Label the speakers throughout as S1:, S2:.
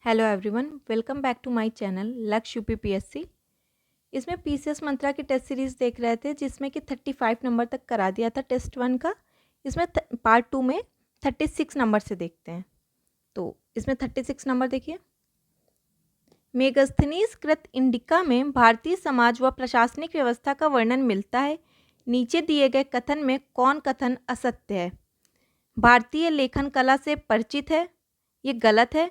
S1: Hello everyone, welcome back to my channel Lakshya UPPSC. इसमें PCS Mantra की test series देख रहे थे जिसमें कि 35 नंबर तक करा दिया था टेस्ट 1 का। इसमें पार्ट 2 में 36 नंबर से देखते हैं। तो इसमें 36 नंबर देखिए। मेगस्थनीज कृत इंडिका में भारतीय समाज व प्रशासनिक व्यवस्था का वर्णन मिलता है। नीचे दिए गए कथन में कौन कथन असत्य है? भारतीय लेखन कला से परिचित है, ये गलत है।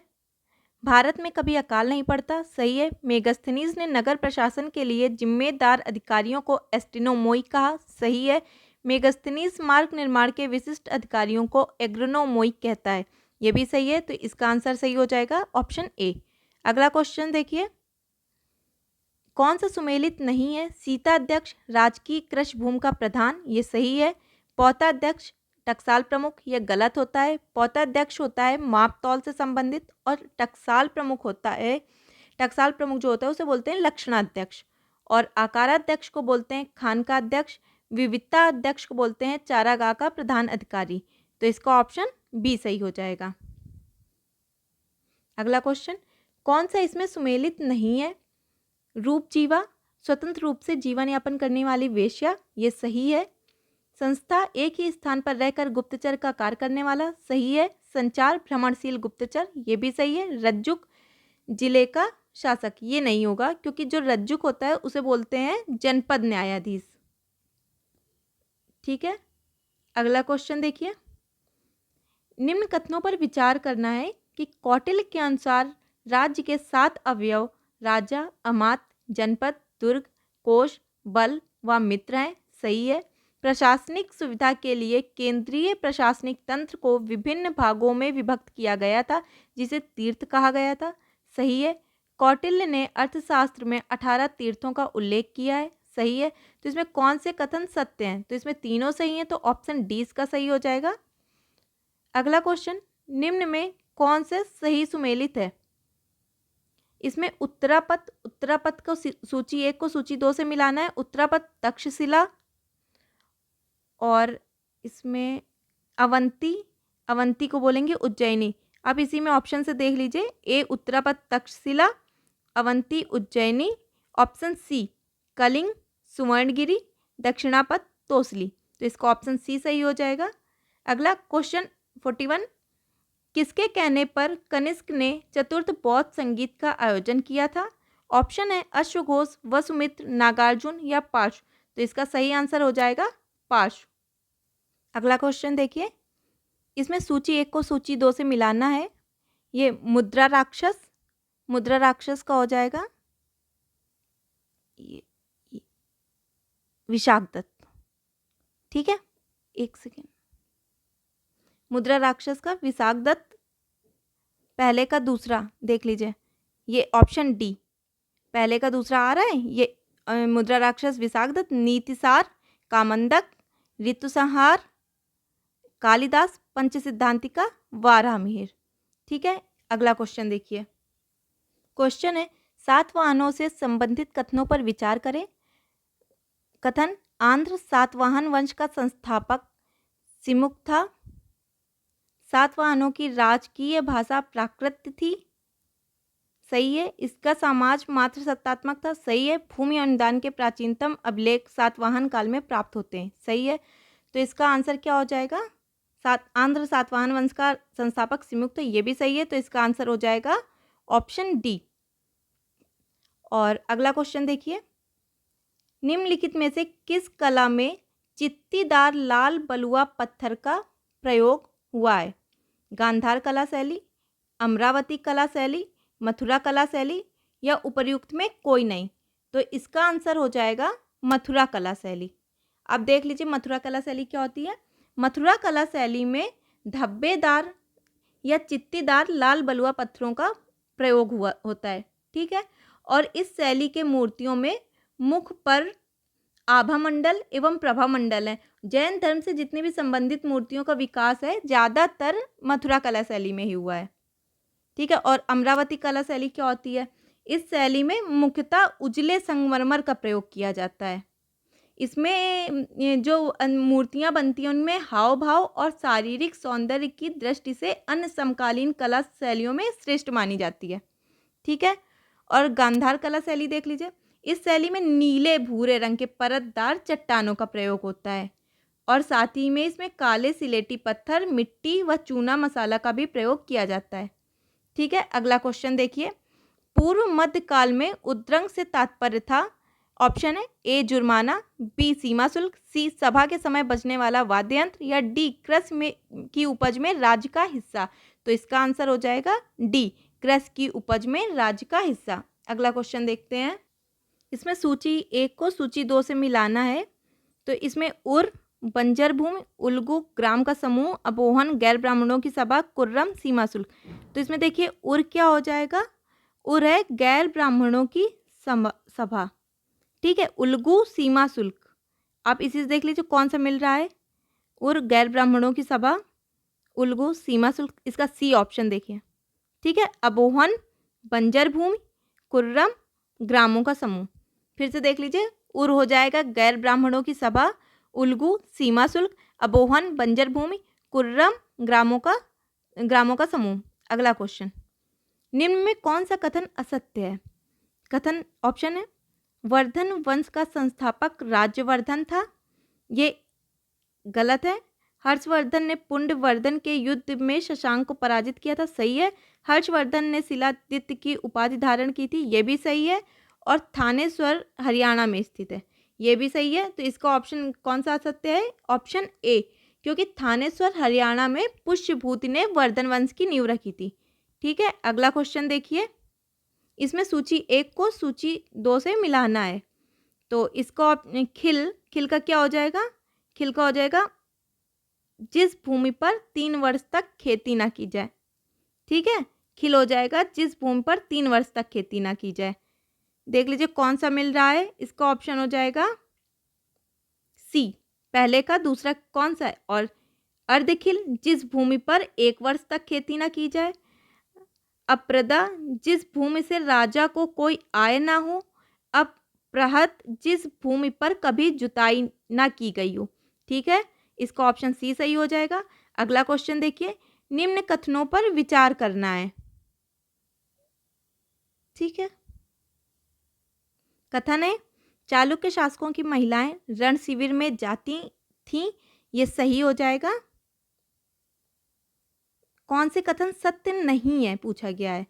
S1: भारत में कभी अकाल नहीं पड़ता, सही है। मेगस्थनीज ने नगर प्रशासन के लिए जिम्मेदार अधिकारियों को एस्टिनोमोई कहा, सही है। मेगस्थनीज मार्ग निर्माण के विशिष्ट अधिकारियों को एग्रोनोमोई कहता है, ये भी सही है। तो इसका आंसर सही हो जाएगा ऑप्शन ए। अगला क्वेश्चन देखिए, कौन सा सुमेलित नहीं है? सीता अध्यक्ष राजकीय कृषि भूमि का प्रधान, ये सही है। पौता अध्यक्ष टकसाल प्रमुख, यह गलत होता है। पौता अध्यक्ष होता है माप तौल से संबंधित और टकसाल प्रमुख होता है, टकसाल प्रमुख जो होता है उसे बोलते हैं लक्षणाध्यक्ष, और आकाराध्यक्ष को बोलते हैं खानका अध्यक्ष, विविधता अध्यक्ष को बोलते हैं चारागाह का प्रधान अधिकारी। तो इसका ऑप्शन बी सही हो जाएगा। अगला क्वेश्चन, कौन सा इसमें सुमेलित नहीं है? रूपजीवा स्वतंत्र रूप से जीवन यापन करने वाली वेश्या, ये सही है। संस्था एक ही स्थान पर रहकर गुप्तचर का कार्य करने वाला, सही है। संचार भ्रमणशील गुप्तचर, ये भी सही है। रज्जुक जिले का शासक, ये नहीं होगा क्योंकि जो रज्जुक होता है उसे बोलते हैं जनपद न्यायाधीश। ठीक है, अगला क्वेश्चन देखिए। निम्न कथनों पर विचार करना है कि कौटिल्य के अनुसार राज्य के 7 अवयव राजा, अमात्य, जनपद, दुर्ग, कोष, बल व मित्र हैं, सही है। प्रशासनिक सुविधा के लिए केंद्रीय प्रशासनिक तंत्र को विभिन्न भागों में विभक्त किया गया था जिसे तीर्थ कहा गया था, सही है। कौटिल्य ने अर्थशास्त्र में 18 तीर्थों का उल्लेख किया है, सही है। तो इसमें कौन से कथन सत्य हैं? तो इसमें तीनों सही हैं, तो ऑप्शन डी इसका सही हो जाएगा। अगला क्वेश्चन, निम्न में कौन से सही सुमेलित है? इसमें उत्तरापथ को सूची 1 को सूची 2 से मिलाना है। उत्तरापथ तक्षशिला, और इसमें अवंती को बोलेंगे उज्जैनी। अब इसी में ऑप्शन से देख लीजिए, ए उत्तरापथ तक्षशिला, अवंती उज्जैनी, ऑप्शन सी कलिंग सुवर्णगिरी, दक्षिणापथ तोसली। तो इसका ऑप्शन सी सही हो जाएगा। अगला क्वेश्चन 41, किसके कहने पर कनिष्क ने चतुर्थ बौद्ध संगीत का आयोजन किया था? ऑप्शन है अश्वघोष, वसुमित्र, नागार्जुन या पार्श्व। तो इसका सही आंसर हो जाएगा पार्श्व। अगला क्वेश्चन देखिए, इसमें सूची 1 को सूची 2 से मिलाना है। ये मुद्रा राक्षस का हो जाएगा ये विशाख दत्त। ठीक है, एक सेकेंड। मुद्रा राक्षस का विशाख दत्त पहले का दूसरा देख लीजिए, ये ऑप्शन डी पहले का दूसरा आ रहा है। ये मुद्रा राक्षस विशाख दत्त, नीतिसार, कामंदक, ऋतुसंहार, कालिदास, पंच सिद्धांतिका, वाराहमिहिर। ठीक है, अगला क्वेश्चन देखिए। क्वेश्चन है, 7 वाहनों से संबंधित कथनों पर विचार करें। कथन, आंध्र सातवाहन वंश का संस्थापक सिमुक था। सातवाहनों की राजकीय भाषा प्राकृत थी, सही है। इसका समाज मात्र सत्तात्मक था, सही है। भूमि अनुदान के प्राचीनतम अभिलेख सातवाहन काल में प्राप्त होते हैं, सही है। तो इसका आंसर क्या हो जाएगा? आंध्र सातवाहन वंश का संस्थापक सिमुक था, ये भी सही है। तो इसका आंसर हो जाएगा ऑप्शन डी। और अगला क्वेश्चन देखिए, निम्नलिखित में से किस कला में चित्तीदार लाल बलुआ पत्थर का प्रयोग हुआ है? गांधार कला शैली, अमरावती कला शैली, मथुरा कला शैली या उपर्युक्त में कोई नहीं। तो इसका आंसर हो जाएगा मथुरा कला शैली। अब देख लीजिए मथुरा कला शैली क्या होती है। मथुरा कला शैली में धब्बेदार या चित्तीदार लाल बलुआ पत्थरों का प्रयोग हुआ होता है, ठीक है। और इस शैली के मूर्तियों में मुख पर आभा मंडल एवं प्रभा मंडल है। जैन धर्म से जितनी भी संबंधित मूर्तियों का विकास है ज़्यादातर मथुरा कला शैली में ही हुआ है, ठीक है। और अमरावती कला शैली क्या होती है? इस शैली में मुख्यतः उजले संगमरमर का प्रयोग किया जाता है। इसमें ये जो मूर्तियाँ बनती हैं उनमें हाव भाव और शारीरिक सौंदर्य की दृष्टि से अन्य समकालीन कला शैलियों में श्रेष्ठ मानी जाती है। ठीक है। और गांधार कला शैली देख लीजिए। इस शैली में नीले भूरे रंग के परतदार चट्टानों का प्रयोग होता है और साथ ही में इसमें काले सिलेटी पत्थर, मिट्टी व चूना मसाला का भी प्रयोग किया जाता है। ठीक है। अगला क्वेश्चन देखिए। पूर्व मध्य काल में उद्रंग से तात्पर्य था। ऑप्शन है ए जुर्माना, बी सीमा शुल्क, सी सभा के समय बजने वाला वाद्य यंत्र या डी कृषि में की उपज में राज्य का हिस्सा। तो इसका आंसर हो जाएगा डी कृषि की उपज में राज्य का हिस्सा। अगला क्वेश्चन देखते हैं। इसमें सूची 1 को सूची 2 से मिलाना है। तो इसमें उर, बंजर भूमि, उल्गू, ग्राम का समूह, अबोहन, गैर ब्राह्मणों की सभा, कुर्रम, सीमा शुल्क। तो इसमें देखिए उर क्या हो जाएगा, उर है गैर ब्राह्मणों की सभा। ठीक है। उल्गू सीमा शुल्क, आप इसी से देख लीजिए कौन सा मिल रहा है। उर गैर ब्राह्मणों की सभा, उल्गू सीमा शुल्क, इसका सी ऑप्शन देखिए। ठीक है। अबोहन बंजर भूमि, कुर्रम ग्रामों का समूह। फिर से देख लीजिए, उर हो जाएगा गैर ब्राह्मणों की सभा, उल्गू सीमा शुल्क, अबोहन बंजर भूमि, कुर्रम ग्रामों का समूह। अगला क्वेश्चन, निम्न में कौन सा कथन असत्य है। कथन ऑप्शन है वर्धन वंश का संस्थापक राज्यवर्धन था, ये गलत है। हर्षवर्धन ने पुंडवर्धन के युद्ध में शशांक को पराजित किया था, सही है। हर्षवर्धन ने शिलादित्य की उपाधि धारण की थी, ये भी सही है। और थानेश्वर हरियाणा में स्थित है, ये भी सही है। तो इसका ऑप्शन कौन सा सत्य है, ऑप्शन ए, क्योंकि थानेश्वर हरियाणा में पुष्यभूति ने वर्धन वंश की नींव रखी थी। ठीक है। अगला क्वेश्चन देखिए। इसमें सूची 1 को सूची 2 से मिलाना है। तो इसको खिल का क्या हो जाएगा, खिल का हो जाएगा जिस भूमि पर 3 वर्ष तक खेती ना की जाए। ठीक है। खिल हो जाएगा जिस भूमि पर 3 वर्ष तक खेती ना की जाए। देख लीजिए कौन सा मिल रहा है, इसका ऑप्शन हो जाएगा सी पहले का, दूसरा कौन सा है, और अर्धखिल जिस भूमि पर 1 वर्ष तक खेती ना की जाए, अप्रदा जिस भूमि से राजा को कोई आय ना हो, अप्रहत जिस भूमि पर कभी जुताई ना की गई हो। ठीक है। इसका ऑप्शन सी सही हो जाएगा। अगला क्वेश्चन देखिए, निम्न कथनों पर विचार करना है। ठीक है। कथन है चालुक्य शासकों की महिलाएं रण शिविर में जाती थीं, ये सही हो जाएगा। कौन से कथन सत्य नहीं है पूछा गया है,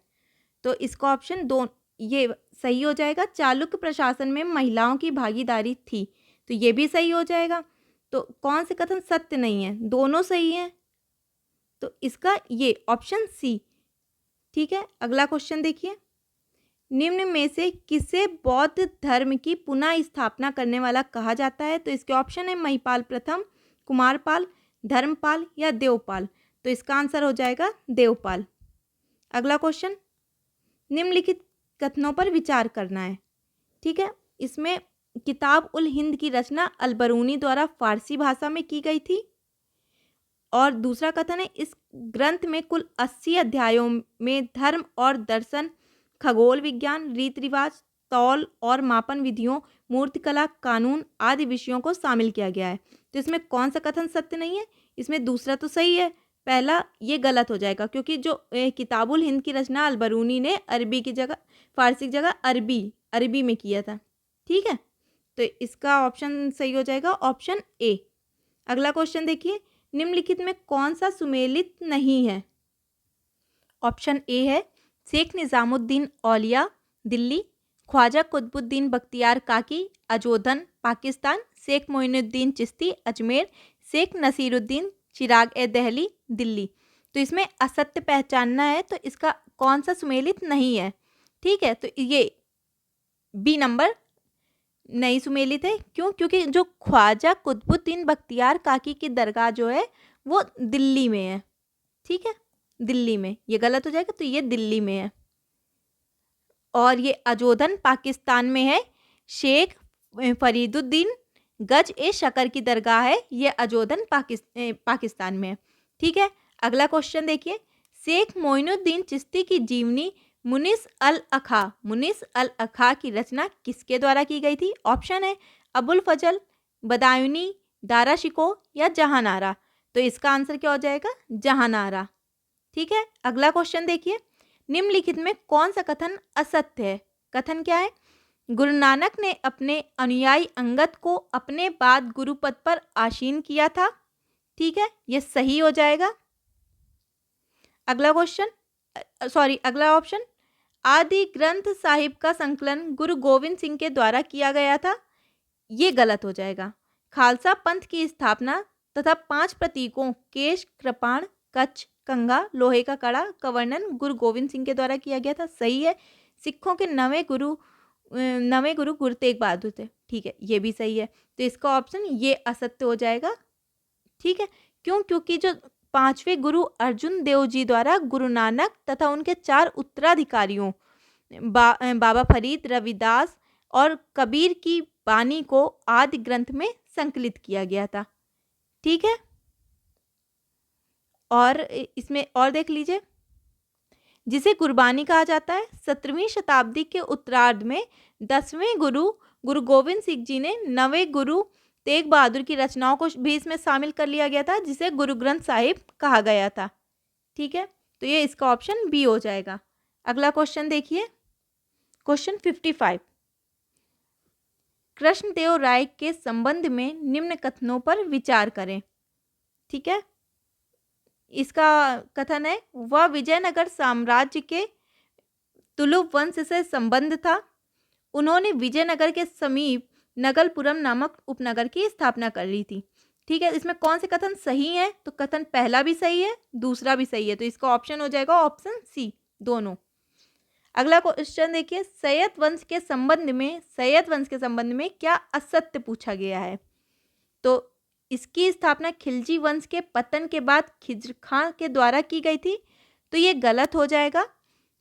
S1: तो इसका ऑप्शन दो ये सही हो जाएगा। चालुक्य प्रशासन में महिलाओं की भागीदारी थी, तो ये भी सही हो जाएगा। तो कौन से कथन सत्य नहीं है, दोनों सही हैं, तो इसका ये ऑप्शन सी। ठीक है। अगला क्वेश्चन देखिए, निम्न में से किसे बौद्ध धर्म की पुनः स्थापना करने वाला कहा जाता है। तो इसके ऑप्शन है महिपाल प्रथम, कुमारपाल, धर्मपाल या देवपाल। तो इसका आंसर हो जाएगा देवपाल। अगला क्वेश्चन, निम्नलिखित कथनों पर विचार करना है। ठीक है। इसमें किताब उल हिंद की रचना अलबरूनी द्वारा फारसी भाषा में की गई थी। और दूसरा कथन है इस ग्रंथ में कुल 80 अध्यायों में धर्म और दर्शन, खगोल विज्ञान, रीति रिवाज, तौल और मापन विधियों, मूर्तिकला, कानून आदि विषयों को शामिल किया गया है। तो इसमें कौन सा कथन सत्य नहीं है, इसमें दूसरा तो सही है, पहला ये गलत हो जाएगा, क्योंकि जो किताबुल हिंद की रचना अलबरूनी ने अरबी की जगह फारसी की जगह अरबी में किया था। ठीक है। तो इसका ऑप्शन सही हो जाएगा ऑप्शन ए। अगला क्वेश्चन देखिए, निम्नलिखित में कौन सा सुमेलित नहीं है। ऑप्शन ए है शेख निजामुद्दीन औलिया दिल्ली, ख्वाजा कुतुबुद्दीन बख्तियार काकी अजोधन पाकिस्तान, शेख मोइनुद्दीन चिश्ती अजमेर, शेख नसीरुद्दीन चिराग ए दहली दिल्ली। तो इसमें असत्य पहचानना है, तो इसका कौन सा सुमेलित नहीं है। ठीक है। तो ये बी नंबर नहीं सुमेलित है। क्यों, क्योंकि जो ख्वाजा कुतुबुद्दीन बख्तियार काकी की दरगाह जो है वो दिल्ली में है। ठीक है, दिल्ली में, ये गलत हो जाएगा, तो ये दिल्ली में है। और ये अजोधन पाकिस्तान में है। शेख फरीदुद्दीन गज ए शकर की दरगाह है, ये अजोधन पाकिस्तान में है। ठीक है। अगला क्वेश्चन देखिए, शेख मोइनुद्दीन चिश्ती की जीवनी मुनिस अल अखा की रचना किसके द्वारा की गई थी। ऑप्शन है अबुल फजल, बदायूनी, दारा शिकोह या जहानारा। तो इसका आंसर क्या हो जाएगा? जहानारा। ठीक है, अगला क्वेश्चन देखिए, निम्नलिखित में कौन सा कथन असत्य है? कथन क्या है? गुरु नानक ने अपने अनुयायी अंगद को अपने बाद गुरु पद पर आसीन किया था। ठीक है, ये सही हो जाएगा। अगला क्वेश्चन, अगला ऑप्शन, आदि ग्रंथ साहिब का संकलन गुरु गोविंद सिंह के द्वारा किया गया था। ये गलत हो जाएगा। खालसा पंथ की स्थापना तथा 5 प्रतीकों केश, कृपाण, कच्छ, कंघा, लोहे का कड़ा का वर्णन गुरु गोविंद सिंह के द्वारा किया गया था। सही है। सिखों के नवे गुरु गुरु तेग बहादुर थे। ठीक है, ये भी सही है। तो इसका ऑप्शन ये असत्य हो जाएगा। ठीक है, क्यों? क्योंकि जो 5वें गुरु अर्जुन देव जी द्वारा गुरु नानक तथा उनके 4 उत्तराधिकारियों बाबा फरीद, रविदास और कबीर की वाणी को आदि ग्रंथ में संकलित किया गया था। ठीक है, और इसमें और देख लीजिए, जिसे गुरबानी कहा जाता है। 17वीं शताब्दी के उत्तरार्ध में 10वें गुरु गोविंद सिंह जी ने नवे गुरु तेग बहादुर की रचनाओं को भी इसमें शामिल कर लिया गया था, जिसे गुरु ग्रंथ साहिब कहा गया था। ठीक है, तो ये इसका ऑप्शन बी हो जाएगा। अगला क्वेश्चन देखिए, क्वेश्चन 55, कृष्णदेव राय के संबंध में निम्न कथनों पर विचार करें। ठीक है, इसका कथन है, वह विजयनगर साम्राज्य के तुलुप वंश से संबंध था। उन्होंने विजयनगर के समीप नगलपुरम नामक उपनगर की स्थापना कर ली थी। ठीक है, इसमें कौन से कथन सही है? तो कथन पहला भी सही है, दूसरा भी सही है। तो इसका ऑप्शन हो जाएगा ऑप्शन सी, दोनों। अगला क्वेश्चन देखिए, सैयद वंश के संबंध में क्या असत्य पूछा गया है? तो इसकी स्थापना खिलजी वंश के पतन के बाद खिज्र खां के द्वारा की गई थी। तो ये गलत हो जाएगा,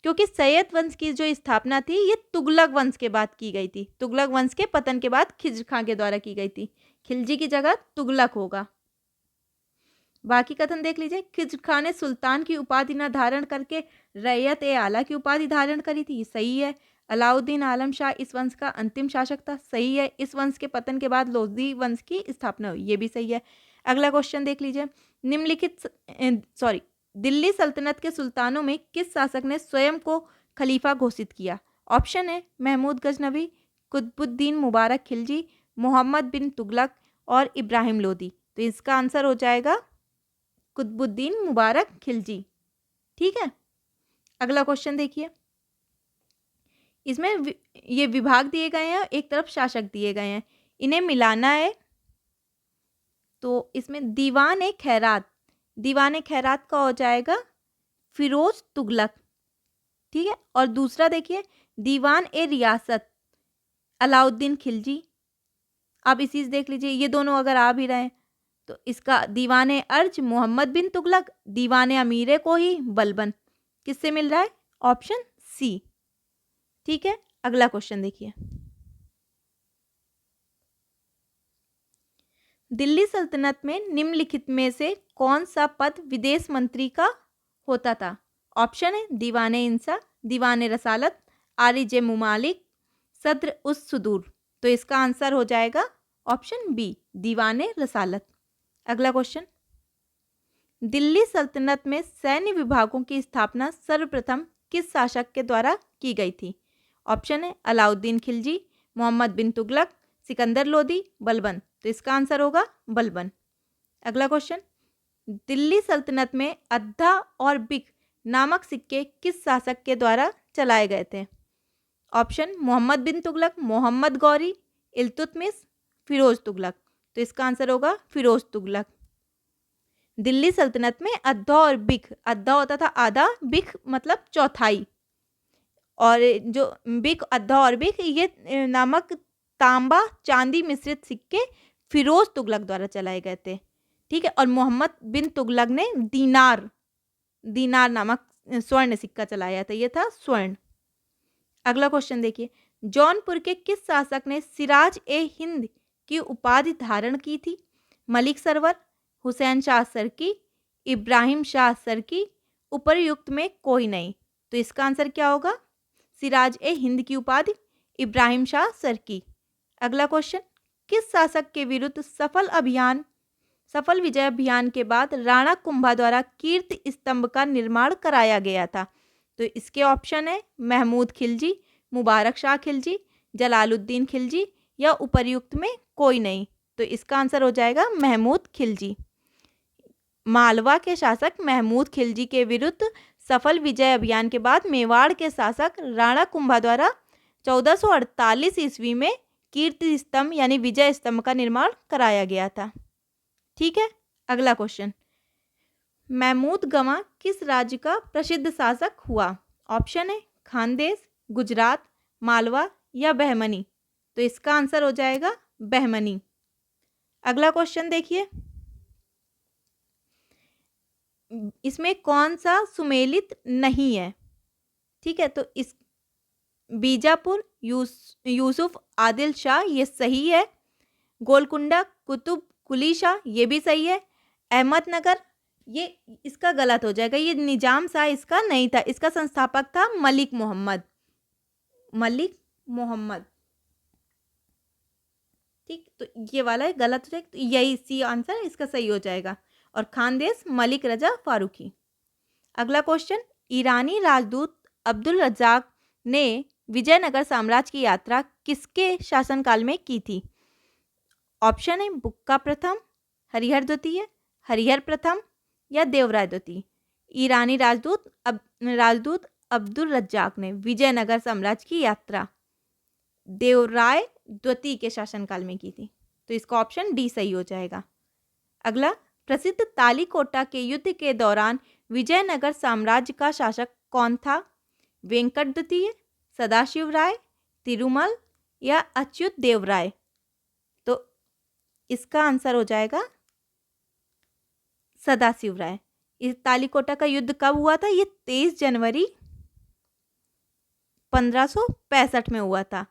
S1: क्योंकि सैयद वंश की जो स्थापना थी ये तुगलक वंश के बाद की गई थी। तुगलक वंश के पतन के बाद खिज्र खां के द्वारा की गई थी। खिलजी की जगह तुगलक होगा। बाकी कथन देख लीजिए, खिज्र खां ने सुल्तान की उपाधि न धारण करके रैयत ए आला की उपाधि धारण करी थी। सही है। अलाउद्दीन आलम शाह इस वंश का अंतिम शासक था। सही है। इस वंश के पतन के बाद लोधी वंश की स्थापना हुई। ये भी सही है। अगला क्वेश्चन देख लीजिए, दिल्ली सल्तनत के सुल्तानों में किस शासक ने स्वयं को खलीफा घोषित किया? ऑप्शन है, महमूद गजनवी, कुतुबुद्दीन मुबारक खिलजी, मोहम्मद बिन तुगलक और इब्राहिम लोदी। तो इसका आंसर हो जाएगा कुतुबुद्दीन मुबारक खिलजी। ठीक है, अगला क्वेश्चन देखिए, इसमें ये विभाग दिए गए हैं, एक तरफ शासक दिए गए हैं, इन्हें मिलाना है। तो इसमें दीवान खैरात का हो जाएगा फिरोज तुगलक। ठीक है, और दूसरा देखिए, दीवान ए रियासत अलाउद्दीन खिलजी। आप इसी से देख लीजिए, ये दोनों अगर आ भी रहे तो इसका दीवान अर्ज मोहम्मद बिन तुगलक, दीवान अमीर को ही बलबन। किससे मिल रहा है? Option C. ठीक है, अगला क्वेश्चन देखिए, दिल्ली सल्तनत में निम्नलिखित में से कौन सा पद विदेश मंत्री का होता था? ऑप्शन है, दीवाने इंसा, दीवाने रसालत, आरिज मुमालिक, सद्र उस सुदूर। तो इसका आंसर हो जाएगा ऑप्शन बी, दीवाने रसालत। अगला क्वेश्चन, दिल्ली सल्तनत में सैन्य विभागों की स्थापना सर्वप्रथम किस शासक के द्वारा की गई थी? ऑप्शन है, अलाउद्दीन खिलजी, मोहम्मद बिन तुगलक, सिकंदर लोदी, बलबन। तो इसका आंसर होगा बलबन। अगला क्वेश्चन, दिल्ली सल्तनत में अद्धा और बिक नामक सिक्के किस शासक के द्वारा चलाए गए थे? ऑप्शन, मोहम्मद बिन तुगलक, मोहम्मद गौरी, इल्तुतमिश, फिरोज तुगलक। तो इसका आंसर होगा फिरोज तुगलक। दिल्ली सल्तनत में अद्धा और बिक, अद्धा होता था आधा, बिक मतलब चौथाई, और जो बिक, अद्धा और बिक, ये नामक तांबा चांदी मिश्रित सिक्के फिरोज तुगलक द्वारा चलाए गए थे। ठीक है, और मोहम्मद बिन तुगलक ने दीनार नामक स्वर्ण सिक्का चलाया था, ये था स्वर्ण। अगला क्वेश्चन देखिए, जौनपुर के किस शासक ने सिराज ए हिंद की उपाधि धारण की थी? मलिक सरवर, हुसैन शाह सरकी, इब्राहिम शाह सरकी, उपर्युक्त में कोई नहीं। तो इसका आंसर क्या होगा? सिराज ए हिंद की उपाधि इब्राहिम शाह सरकी। अगला क्वेश्चन, किस शासक के विरुद्ध सफल विजय अभियान के बाद राणा कुंभा द्वारा कीर्ति स्तंभ का निर्माण कराया गया था? तो इसके ऑप्शन है महमूद खिलजी, मुबारक शाह खिलजी, जलालुद्दीन खिलजी या उपर्युक्त में कोई नहीं। तो इसका आंसर हो जाएगा महमूद खिलजी। मालवा के शासक महमूद खिलजी के विरुद्ध सफल विजय अभियान के बाद मेवाड़ के शासक राणा कुंभा द्वारा 1448 ईस्वी में कीर्ति स्तंभ यानी विजय स्तंभ का निर्माण कराया गया था। ठीक है, अगला क्वेश्चन, महमूद गवा किस राज्य का प्रसिद्ध शासक हुआ? ऑप्शन है खानदेश, गुजरात, मालवा या बहमनी। तो इसका आंसर हो जाएगा बहमनी। अगला क्वेश्चन देखिए, इसमें कौन सा सुमेलित नहीं है? ठीक है, तो इस बीजापुर, यूसुफ आदिल शाह ये सही है। गोलकुंडा कुतुब कुली शाह ये भी सही है। अहमदनगर ये इसका गलत हो जाएगा, ये निजाम शाह इसका नहीं था, इसका संस्थापक था मलिक मोहम्मद। ठीक, तो ये वाला गलत हो जाएगा, तो यही सी आंसर इसका सही हो जाएगा। और खानदेश मलिक रजा फारूकी। अगला क्वेश्चन, ईरानी राजदूत अब्दुल रज्जाक ने विजयनगर साम्राज्य की यात्रा किसके शासनकाल में की थी? ऑप्शन है बुक्का प्रथम, हरिहर द्वितीय, हरिहर प्रथम या देवराय द्वितीय। ईरानी राजदूत अब्दुल रज्जाक ने विजयनगर साम्राज्य की यात्रा देवराय द्वितीय के शासनकाल में की थी। तो इसका ऑप्शन डी सही हो जाएगा। अगला, प्रसिद्ध तालीकोटा के युद्ध के दौरान विजयनगर साम्राज्य का शासक कौन था? वेंकट द्वितीय, सदाशिव राय, तिरुमल या अच्युत देव राय। तो इसका आंसर हो जाएगा सदाशिव राय। इस तालीकोटा का युद्ध कब हुआ था? ये 23 जनवरी 1565 में हुआ था,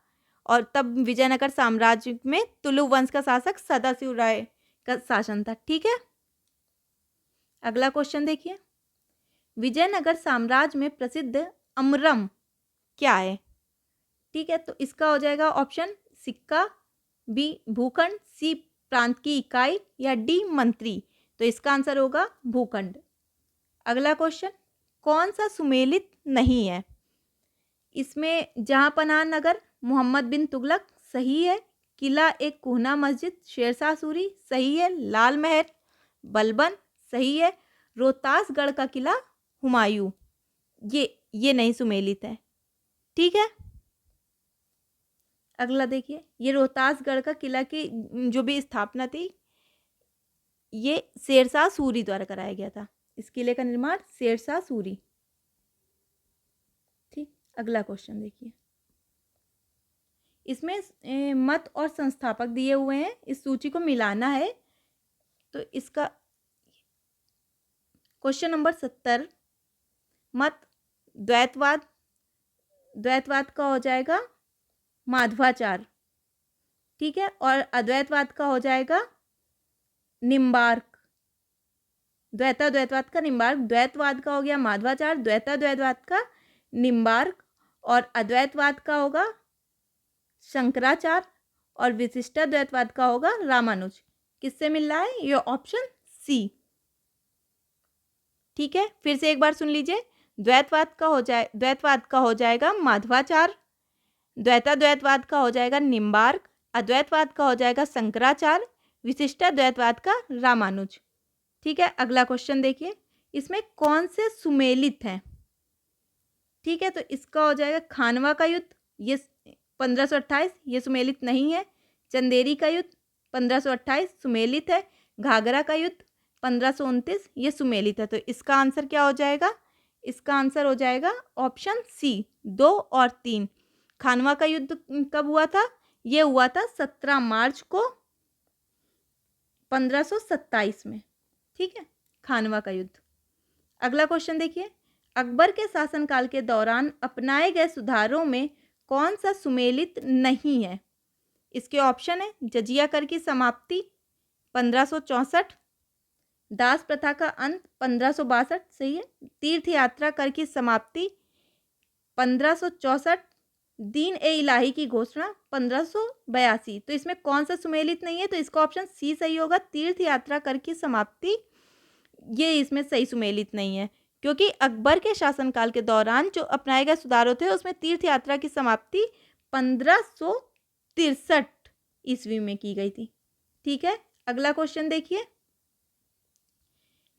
S1: और तब विजयनगर साम्राज्य में तुलु वंश का शासक सदाशिव राय का शासन था। ठीक है, अगला क्वेश्चन देखिए, विजयनगर साम्राज्य में प्रसिद्ध अमरम क्या है? ठीक है, तो इसका हो जाएगा ऑप्शन सिक्का, बी भूखंड, सी प्रांत की इकाई या डी मंत्री। तो इसका आंसर होगा भूखंड। अगला क्वेश्चन, कौन सा सुमेलित नहीं है? इसमें जहांपनाह नगर, मोहम्मद बिन तुगलक सही है, किला एक कोहना मस्जिद शेरशाह सूरी सही है, लाल महल बलबन सही है, रोहतासगढ़ का किला हुमायूं ये नहीं सुमेलित है। ठीक है, अगला देखिए, ये रोहतासगढ़ का किला की जो भी स्थापना थी ये शेरशाह सूरी द्वारा कराया गया था। इस किले का निर्माण शेरशाह सूरी। ठीक, अगला क्वेश्चन देखिए, इसमें मत और संस्थापक दिए हुए हैं, इस सूची को मिलाना है। तो इसका क्वेश्चन नंबर 70, मत द्वैतवाद का हो जाएगा माधवाचार्य। ठीक है, और अद्वैतवाद का हो जाएगा निम्बार्क। द्वैतवाद का निम्बार्क, द्वैतवाद का हो गया माधवाचार्य, द्वैतवाद का निम्बार्क, और अद्वैतवाद का होगा शंकराचार्य, और विशिष्टाद्वैतवाद का होगा रामानुज। किससे मिल रहा है? ये ऑप्शन सी। ठीक है, फिर से एक बार सुन लीजिए, द्वैतवाद का हो जाएगा माधवाचार्य, द्वैतवाद का हो जाएगा निम्बार्क, अद्वैतवाद का हो जाएगा शंकराचार्य, विशिष्टाद्वैतवाद का रामानुज। ठीक है, अगला क्वेश्चन देखिए, इसमें कौन से सुमेलित हैं? ठीक है, तो इसका हो जाएगा खानवा का युद्ध, ये 1528 ये सुमेलित नहीं है। चंदेरी का युद्ध 1528 सुमेलित है। घाघरा का युद्ध 1529 ये सुमेलित है। तो इसका आंसर क्या हो जाएगा? इसका आंसर हो जाएगा ऑप्शन सी 2 और 3। खानवा का युद्ध कब हुआ था? ये हुआ था 17 मार्च को 1527 में। ठीक है, खानवा का युद्ध। अगला क्वेश्चन देखिए, अकबर के शासनकाल के दौरान अपनाए गए सुधारों में कौन सा सुमेलित नहीं है? इसके ऑप्शन है जजिया कर की समाप्ति 1564, दास प्रथा का अंत 1562 सही है, तीर्थ यात्रा कर की समाप्ति 1564 दीन ए इलाही की घोषणा 1582। तो इसमें कौन सा सुमेलित नहीं है? तो इसका ऑप्शन सी सही होगा, तीर्थ यात्रा कर की समाप्ति। ये इसमें सही सुमेलित नहीं है, क्योंकि अकबर के शासनकाल के दौरान जो अपनाए गए सुधार थे उसमें तीर्थ यात्रा की समाप्ति 1563 ईस्वी में की गई थी। ठीक है, अगला क्वेश्चन देखिए।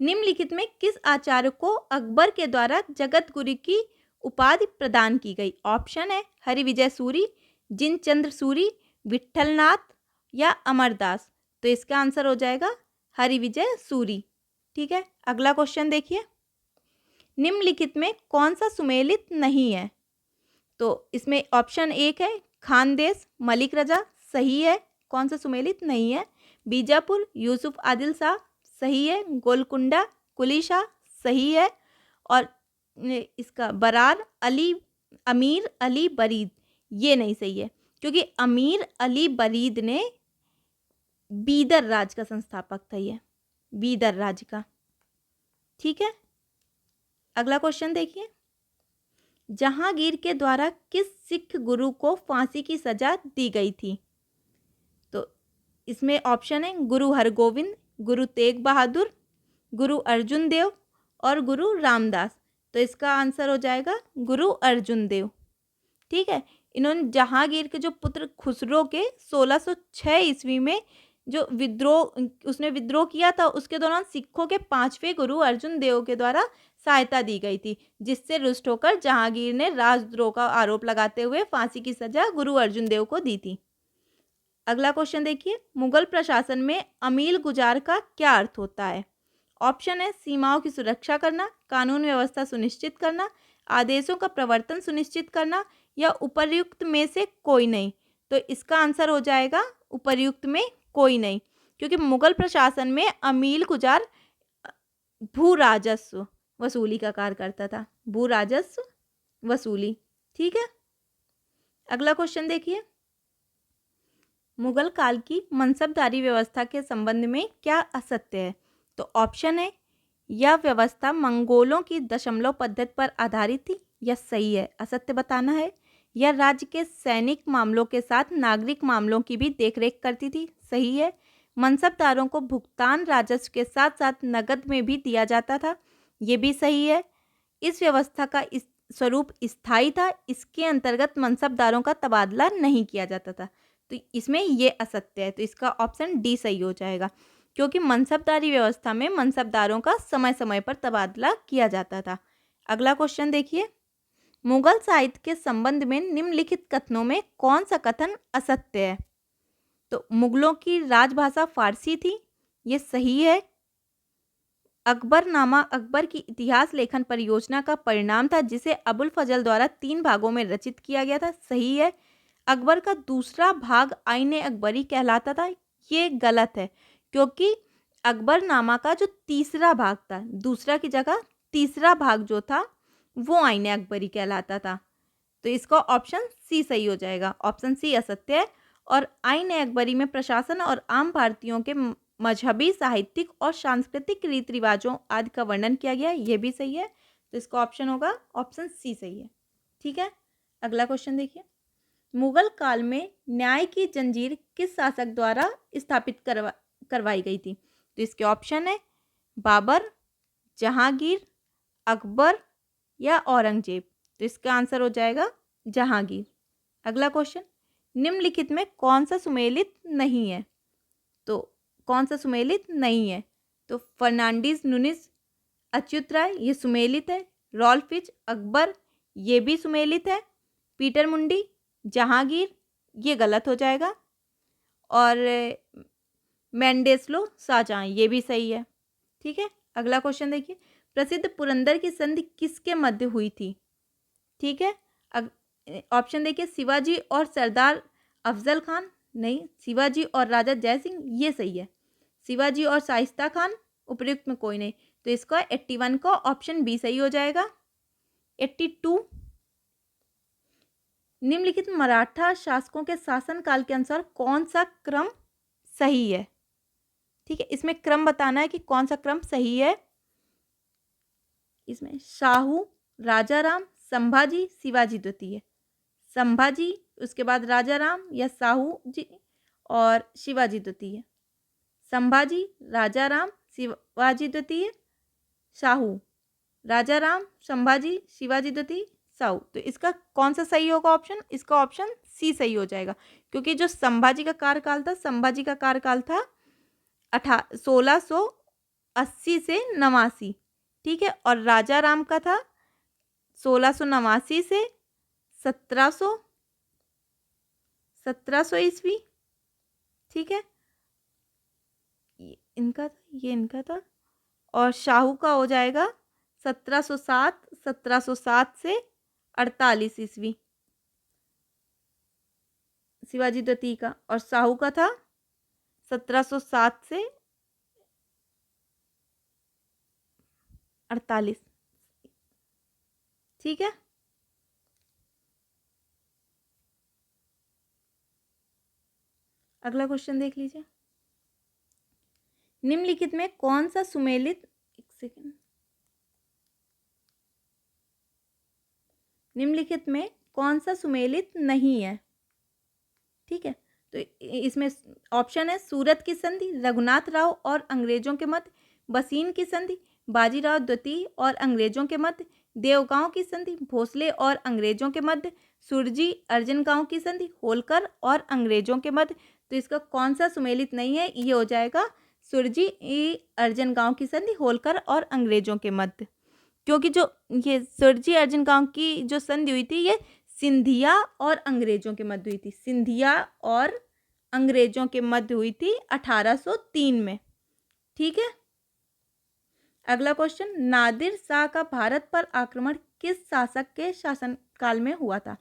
S1: निम्नलिखित में किस आचार्य को अकबर के द्वारा जगत गुरु की उपाधि प्रदान की गई? ऑप्शन है हरिविजय सूरी, जिनचंद्र सूरी, विठलनाथ या अमरदास। तो इसका आंसर हो जाएगा हरिविजय सूरी। ठीक है, अगला क्वेश्चन देखिए। निम्नलिखित में कौन सा सुमेलित नहीं है? तो इसमें ऑप्शन एक है खानदेश, मलिक रजा, सही है। कौन सा सुमेलित नहीं है? बीजापुर, यूसुफ आदिल शाह, सही है। गोलकुंडा, कुली शाह, सही है। और इसका बरार अली, अमीर अली बरीद, ये नहीं सही है, क्योंकि अमीर अली बरीद ने बीदर राज का संस्थापक था, ये बीदर राज का। ठीक है, अगला क्वेश्चन देखिए। जहांगीर के द्वारा किस सिख गुरु को फांसी की सजा दी गई थी? तो इसमें ऑप्शन है गुरु हरगोविंद, गुरु तेग बहादुर, गुरु अर्जुन देव और गुरु रामदास। तो इसका आंसर हो जाएगा गुरु अर्जुन देव। ठीक है, इन्होंने जहांगीर के जो पुत्र खुसरो के 1606 ईस्वी में जो उसने विद्रोह किया था, उसके दौरान सिखों के 5वें गुरु अर्जुन देव के द्वारा सहायता दी गई थी, जिससे रुष्ट होकर जहांगीर ने राजद्रोह का आरोप लगाते हुए फांसी की सजा गुरु अर्जुन देव को दी थी। अगला क्वेश्चन देखिए। मुगल प्रशासन में अमील गुजार का क्या अर्थ होता है? ऑप्शन है सीमाओं की सुरक्षा करना, कानून व्यवस्था सुनिश्चित करना, आदेशों का प्रवर्तन सुनिश्चित करना या उपर्युक्त में से कोई नहीं। तो इसका आंसर हो जाएगा उपर्युक्त में कोई नहीं, क्योंकि मुगल प्रशासन में अमील गुजार भू राजस्व वसूली का कार्य करता था, भू राजस्व वसूली। ठीक है, अगला क्वेश्चन देखिए। मुगल काल की मनसबदारी व्यवस्था के संबंध में क्या असत्य है? तो ऑप्शन है यह व्यवस्था मंगोलों की दशमलव पद्धति पर आधारित थी, यह सही है, असत्य बताना है। यह राज्य के सैनिक मामलों के साथ नागरिक मामलों की भी देखरेख करती थी, सही है। मनसबदारों को भुगतान राजस्व के साथ साथ नकद में भी दिया जाता था, ये भी सही है। इस व्यवस्था का इस स्वरूप स्थायी था, इसके अंतर्गत मनसबदारों का तबादला नहीं किया जाता था। तो इसमें ये असत्य है, तो इसका ऑप्शन डी सही हो जाएगा, क्योंकि मनसबदारी व्यवस्था में मनसबदारों का समय समय पर तबादला किया जाता था। अगला क्वेश्चन देखिए। मुगल साहित्य के संबंध में निम्नलिखित कथनों में कौन सा कथन असत्य है? तो मुगलों की राजभाषा फारसी थी, ये सही है। अकबरनामा अकबर की इतिहास लेखन परियोजना का परिणाम था, जिसे अबुल फजल द्वारा 3 भागों में रचित किया गया था, सही है। अकबर का दूसरा भाग आईने अकबरी कहलाता था, ये गलत है, क्योंकि अकबरनामा का जो तीसरा भाग था, दूसरा की जगह तीसरा भाग जो था वो आईने अकबरी कहलाता था। तो इसका ऑप्शन सी सही हो जाएगा, ऑप्शन सी असत्य है। और आईने अकबरी में प्रशासन और आम भारतीयों के मजहबी, साहित्यिक और सांस्कृतिक रीति रिवाजों आदि का वर्णन किया गया, ये भी सही है। तो इसका ऑप्शन होगा ऑप्शन सी सही है। ठीक है, अगला क्वेश्चन देखिए। मुगल काल में न्याय की जंजीर किस शासक द्वारा स्थापित करवाई गई थी? तो इसके ऑप्शन है बाबर, जहांगीर, अकबर या औरंगजेब। तो इसका आंसर हो जाएगा जहांगीर। अगला क्वेश्चन। निम्नलिखित में कौन सा सुमेलित नहीं है? तो कौन सा सुमेलित नहीं है? तो फर्नांडीज नुनिस, अच्युत राय, ये सुमेलित है। रॉल्फिच, अकबर, ये भी सुमेलित है। पीटर मुंडी, जहांगीर, ये गलत हो जाएगा। और मेंडेसलो, शाहजहां, ये भी सही है। ठीक है, अगला क्वेश्चन देखिए। प्रसिद्ध पुरंदर की संधि किसके मध्य हुई थी? ठीक है, ऑप्शन देखिए। शिवाजी और सरदार अफजल खान, नहीं। शिवाजी और राजा जय सिंह, ये सही है। शिवाजी और शाइस्ता खान, उपयुक्त में कोई नहीं। तो इसका 81 का ऑप्शन बी सही हो जाएगा। 82। निम्नलिखित मराठा शासकों के शासनकाल के अनुसार कौन सा क्रम सही है? ठीक है, इसमें क्रम बताना है कि कौन सा क्रम सही है। इसमें शाहू, राजाराम, संभाजी, शिवाजी द्वितीय, संभाजी, उसके बाद राजा राम या साहू जी और शिवाजी द्वितीय। संभाजी, राजा राम, शिवाजी द्वितीय, शाहू। राजा राम, संभाजी, शिवाजी द्वितीय, साहू। तो इसका कौन सा सही होगा ऑप्शन? इसका ऑप्शन सी सही हो जाएगा, क्योंकि जो संभाजी का कार्यकाल था, संभाजी का कार्यकाल था 1680 से 89, ठीक है, और राजा राम का था 1689 से 1700 ईस्वी, ठीक है, ये इनका था, और शाहू का हो जाएगा 1707 से 48 ईस्वी, शिवाजी द्वितीय का, और शाहू का था 1707 से 48, ठीक है। अगला क्वेश्चन देख लीजिए। निम्नलिखित में कौन सा सुमेलित, एक सेकेंड, निम्नलिखित में कौन सा सुमेलित नहीं है, ठीक है। तो इसमें ऑप्शन है सूरत की संधि, रघुनाथ राव और अंग्रेजों के मध्य, बसीन की संधि, बाजीराव द्वितीय और अंग्रेजों के मध्य, देवगांव की संधि, भोसले और अंग्रेजों के मध्य, सुरजी अर्जन गांव की संधि, होलकर और अंग्रेजों के मध्य। तो इसका कौन सा सुमेलित नहीं है? ये हो जाएगा सुरजी अर्जन गांव की संधि, होलकर और अंग्रेजों के मध्य, क्योंकि जो ये सुरजी अर्जन गांव की जो संधि हुई थी ये सिंधिया और अंग्रेजों के मध्य हुई थी, सिंधिया और अंग्रेजों के मध्य हुई थी 1803 में, ठीक है। अगला क्वेश्चन, नादिर शाह का भारत पर आक्रमण किस शासक के शासनकाल में हुआ था?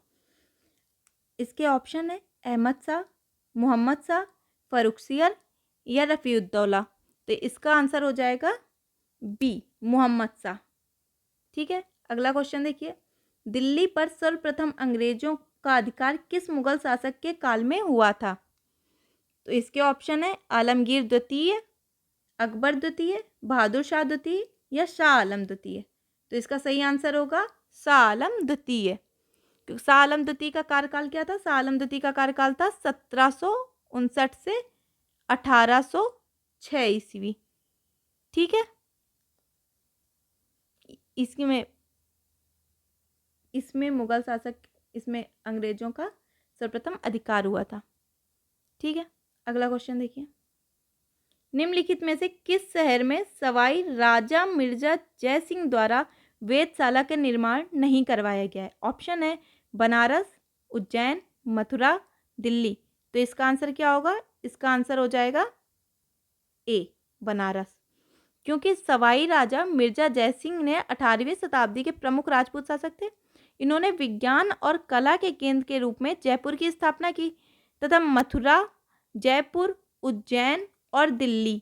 S1: इसके ऑप्शन है अहमद शाह, मोहम्मद शाह, फर्रुखसियर या रफ़ीउद्दौला। तो इसका आंसर हो जाएगा बी, मोहम्मद शाह, ठीक है। अगला क्वेश्चन देखिए, दिल्ली पर सर्वप्रथम अंग्रेजों का अधिकार किस मुगल शासक के काल में हुआ था? तो इसके ऑप्शन है आलमगीर द्वितीय, अकबर द्वितीय, बहादुर शाह द्वितीय या शाह आलम द्वितीय। तो इसका सही आंसर होगा शाह आलम द्वितीय, क्योंकि शाह आलम द्वितीय का कार्यकाल क्या था? शाह आलम द्वितीय का कार्यकाल था 1759 से 1806 ईस्वी, ठीक है। इसमें मुगल शासक, इसमें अंग्रेजों का सर्वप्रथम अधिकार हुआ था, ठीक है। अगला क्वेश्चन देखिए, निम्नलिखित में से किस शहर में सवाई राजा मिर्जा जय सिंह द्वारा वेधशाला का निर्माण नहीं करवाया गया है? ऑप्शन है बनारस, उज्जैन, मथुरा, दिल्ली। तो इसका आंसर क्या होगा? इसका आंसर हो जाएगा ए, बनारस, क्योंकि सवाई राजा मिर्जा जय सिंह ने 18वीं शताब्दी के प्रमुख राजपूत शासक थे। इन्होंने विज्ञान और कला के केंद्र के रूप में जयपुर की स्थापना की तथा मथुरा, जयपुर, उज्जैन और दिल्ली,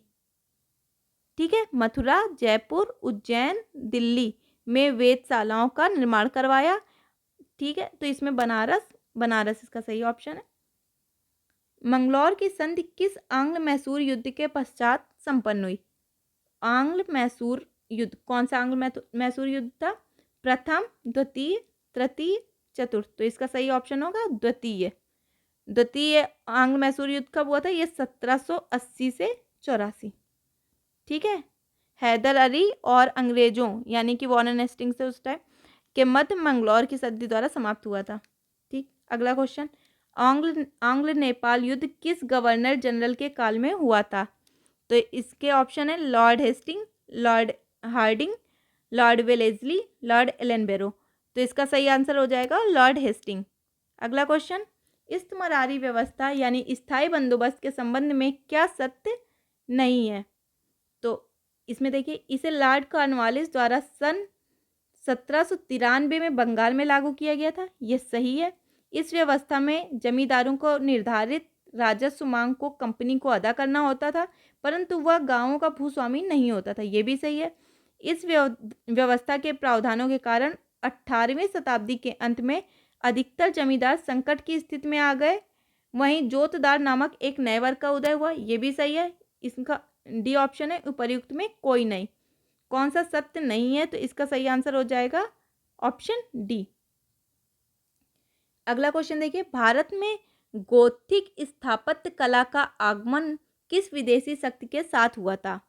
S1: ठीक है, मथुरा, जयपुर, उज्जैन, दिल्ली में वेधशालाओं का निर्माण करवाया, ठीक है। तो इसमें बनारस इसका सही ऑप्शन है। मंगलौर की संधि किस आंग्ल मैसूर युद्ध के पश्चात संपन्न हुई? आंग्ल मैसूर युद्ध, कौन सा आंग्ल मैसूर युद्ध था? प्रथम, द्वितीय, तृतीय, चतुर्थ। तो इसका सही ऑप्शन होगा द्वितीय। द्वितीय आंग्ल मैसूर युद्ध कब हुआ था? ये 1780 से 84, ठीक है। हैदर अली और अंग्रेजों यानी कि वॉरेन हेस्टिंग्स से उस टाइम के मध्य मंगलौर की संधि द्वारा समाप्त हुआ था, ठीक। अगला क्वेश्चन, आंग्ल नेपाल युद्ध किस गवर्नर जनरल के काल में हुआ था? तो इसके ऑप्शन है Lord Hasting, Lord Hardinge, Lord Wellesley, Lord Ellenborough. तो इसका सही आंसर हो जाएगा लॉर्ड हेस्टिंग। अगला क्वेश्चन, इस्तमरारी व्यवस्था यानी स्थायी बंदोबस्त के संबंध में क्या सत्य नहीं है? तो इसमें देखिए, इसे लॉर्ड कॉर्नवालिस द्वारा सन 1793 में बंगाल में लागू किया गया था, ये सही है। इस व्यवस्था में जमींदारों को निर्धारित राजस्व मांग को कंपनी को अदा करना होता था, परंतु वह गांवों का भूस्वामी नहीं होता था, ये भी सही है। इस व्यवस्था के प्रावधानों के कारण 18वीं शताब्दी के अंत में अधिकतर जमींदार संकट की स्थिति में आ गए, वहीं जोतदार नामक एक नए वर्ग का उदय हुआ, ये भी सही है। इसका डी ऑप्शन है उपर्युक्त में कोई नहीं। कौन सा सत्य नहीं है? तो इसका सही आंसर हो जाएगा ऑप्शन डी। अगला क्वेश्चन देखिए, भारत में गोथिक स्थापत्य कला का आगमन किस विदेशी शक्ति के साथ हुआ था?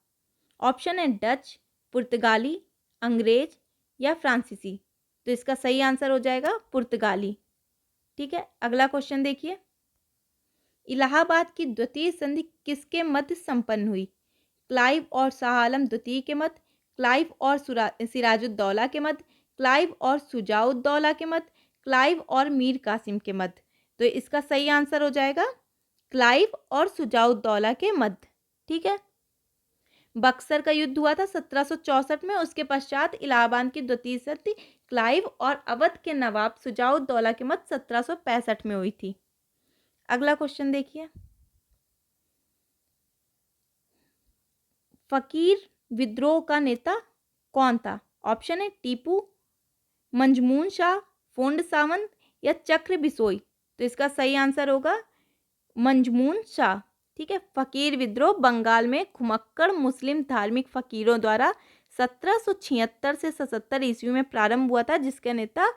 S1: ऑप्शन है डच, पुर्तगाली, अंग्रेज या फ्रांसीसी। तो इसका सही आंसर हो जाएगा पुर्तगाली। ठीक है, अगला क्वेश्चन देखिए, इलाहाबाद की द्वितीय संधि किसके मध्य संपन्न हुई? क्लाइव और शाह आलम द्वितीय के मध्य, क्लाइव और सिराजुद्दौला के मध्य, क्लाइव और शुजाउद्दौला के मध्य, क्लाइव और मीर कासिम के मध्य। तो इसका सही आंसर हो जाएगा क्लाइव और शुजाउद्दौला के मध्य। ठीक है, बक्सर का युद्ध हुआ था 1764 में। उसके पश्चात इलाहाबाद की द्वितीय संधि क्लाइव और अवध के नवाब शुजाउद्दौला के मध्य 1765 में हुई थी। अगला क्वेश्चन देखिए, फकीर विद्रोह का नेता कौन था? ऑप्शन है टीपू, मंजमून शाह, फोंड सावंत या चक्र बिसोई। तो इसका सही आंसर होगा मंजमून शाह। ठीक है, फकीर विद्रोह बंगाल में घुमक्कड़ मुस्लिम धार्मिक फकीरों द्वारा 1776 से 77 ईस्वी में प्रारंभ हुआ था, जिसके नेता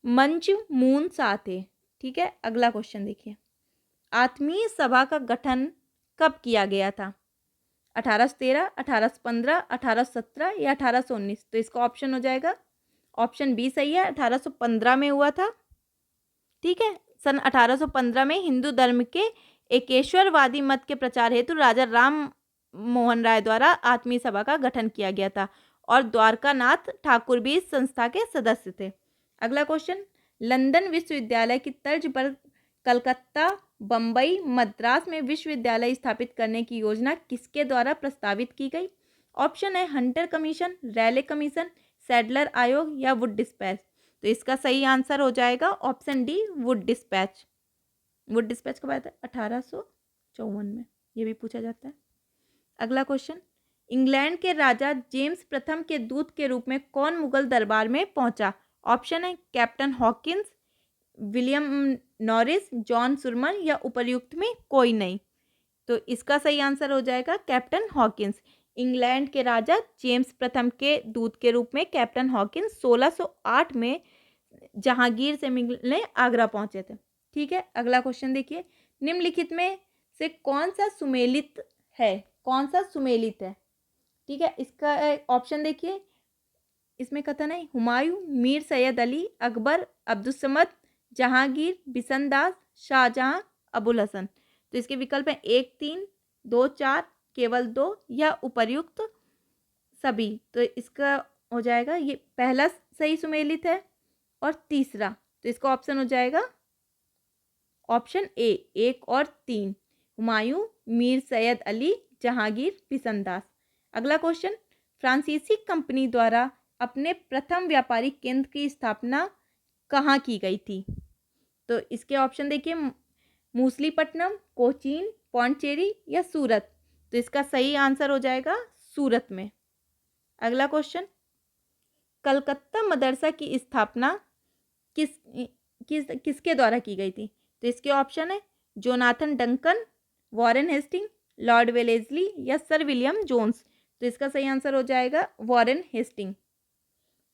S1: मंजमून शाह थे। ठीक है, अगला क्वेश्चन देखिए, आत्मीय सभा का गठन कब किया गया था? 1813, 1815, 1817 या 1819। तो इसका ऑप्शन हो जाएगा ऑप्शन बी सही है, 1815 में हुआ था। ठीक है, सन 1815 में हिंदू धर्म के एकेश्वरवादी मत के प्रचार हेतु राजा राम मोहन राय द्वारा आत्मीय सभा का गठन किया गया था और द्वारकानाथ ठाकुर भी इस संस्था के सदस्य थे। अगला क्वेश्चन, लंदन विश्वविद्यालय की तर्ज पर कलकत्ता, बम्बई, मद्रास में विश्वविद्यालय स्थापित करने की योजना किसके द्वारा प्रस्तावित की गई? ऑप्शन है Hunter commission, Raleigh commission, Sadler आयोग या वुड डिस्पैच। तो इसका सही आंसर हो जाएगा option D, Wood dispatch. Wood dispatch कब आया था? 1854 में, ये भी पूछा जाता है। अगला क्वेश्चन, इंग्लैंड के राजा जेम्स प्रथम के दूत के रूप में कौन मुगल दरबार में पहुंचा? ऑप्शन है Captain Hawkins, William Norris, John Surman या उपर्युक्त में कोई नहीं। तो इसका सही आंसर हो जाएगा कैप्टन हॉकिंस। इंग्लैंड के राजा जेम्स प्रथम के दूत के रूप में कैप्टन हॉकिंस 1608 में जहांगीर से मिलने आगरा पहुंचे थे। ठीक है, अगला क्वेश्चन देखिए, निम्नलिखित में से कौन सा सुमेलित है? कौन सा सुमेलित है? ठीक है, इसका ऑप्शन देखिए, इसमें कथन है हुमायूं, मीर सैयद अली, अकबर, अब्दुस्समद, जहांगीर, बिसनदास, शाहजहां, अबुल हसन। तो इसके विकल्प हैं 1, 3, 2, 4, केवल 2 या उपर्युक्त सभी। तो इसका हो जाएगा ये पहला सही सुमेलित है और तीसरा। तो इसका ऑप्शन हो जाएगा ऑप्शन ए, 1 और 3, हुमायूं, मीर सैयद अली, जहांगीर, बिसनदास। अगला क्वेश्चन, फ्रांसीसी कंपनी द्वारा अपने प्रथम व्यापारिक केंद्र की स्थापना कहाँ की गई थी? तो इसके ऑप्शन देखिए, मूसलीपट्टनम, कोचीन, पौंडचेरी या सूरत। तो इसका सही आंसर हो जाएगा सूरत में। अगला क्वेश्चन, कलकत्ता मदरसा की स्थापना किसके द्वारा की गई थी? तो इसके ऑप्शन है Jonathan Duncan, Warren Hasting, lord Wellesley या सर विलियम जोन्स। तो इसका सही आंसर हो जाएगा वॉरेन हेस्टिंग।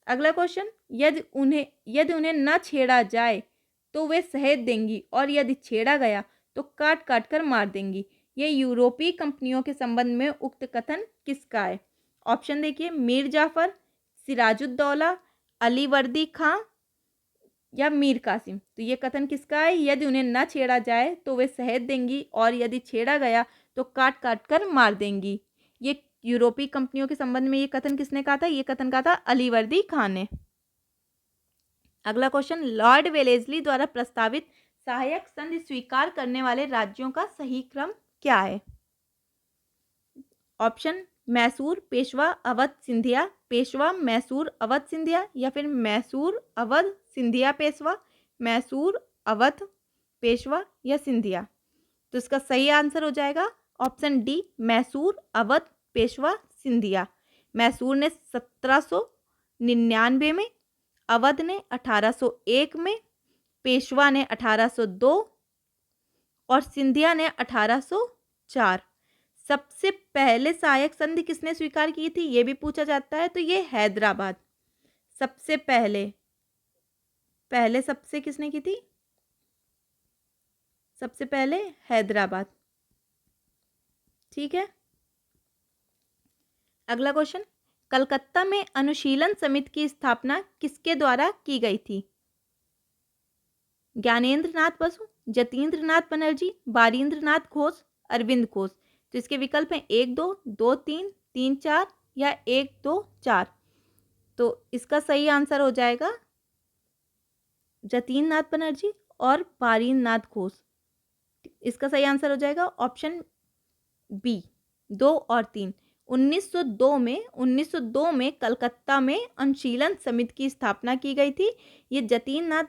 S1: अगला क्वेश्चन, यदि उन्हें न छेड़ा जाए तो वे सहेज देंगी और यदि छेड़ा गया तो काट काट कर मार देंगी। ये यूरोपीय कंपनियों के संबंध में उक्त कथन किसका है? ऑप्शन देखिए, मीर जाफर, सिराजुद्दौला, अली वर्दी खां या मीर कासिम। तो ये कथन किसका है? यदि उन्हें न छेड़ा जाए तो वे सहेज देंगी और यदि छेड़ा गया तो काट काट कर मार देंगी। ये यूरोपीय कंपनियों के संबंध में ये कथन किसने कहा था? ये कथन कहा था अली वर्दी खान ने। अगला क्वेश्चन, लॉर्ड वेलेस्ली द्वारा प्रस्तावित सहायक संधि स्वीकार करने वाले राज्यों का सही क्रम क्या है? ऑप्शन मैसूर, पेशवा, अवध, सिंधिया, पेशवा, मैसूर, अवध, सिंधिया या फिर मैसूर, अवध, सिंधिया, पेशवा, मैसूर, अवध, पेशवा या सिंधिया। तो इसका सही आंसर हो जाएगा ऑप्शन डी, मैसूर, अवध, पेशवा, सिंधिया। मैसूर ने 1799 में, अवध ने 1801 में, पेशवा ने 1802 और सिंधिया ने 1804। सबसे पहले सहायक संधि किसने स्वीकार की थी, ये भी पूछा जाता है। तो ये हैदराबाद सबसे पहले सबसे किसने की थी? सबसे पहले हैदराबाद। ठीक है, अगला क्वेश्चन, कलकत्ता में अनुशीलन समिति की स्थापना किसके द्वारा की गई थी? ज्ञानेंद्र नाथ बसु, जतीन्द्र नाथ बनर्जी, बारीन्द्र नाथ घोष, अरविंद घोष। तो इसके विकल्प हैं 1 2, 2 3, 3 4 या 1 2 4। तो इसका सही आंसर हो जाएगा जतीन्द्र नाथ बनर्जी और बारीन्द्र नाथ घोष। इसका सही आंसर हो जाएगा ऑप्शन बी, 2 और 3। 1902 में कलकत्ता में अनुशीलन समिति की स्थापना की गई थी। ये जतीन्द्र नाथ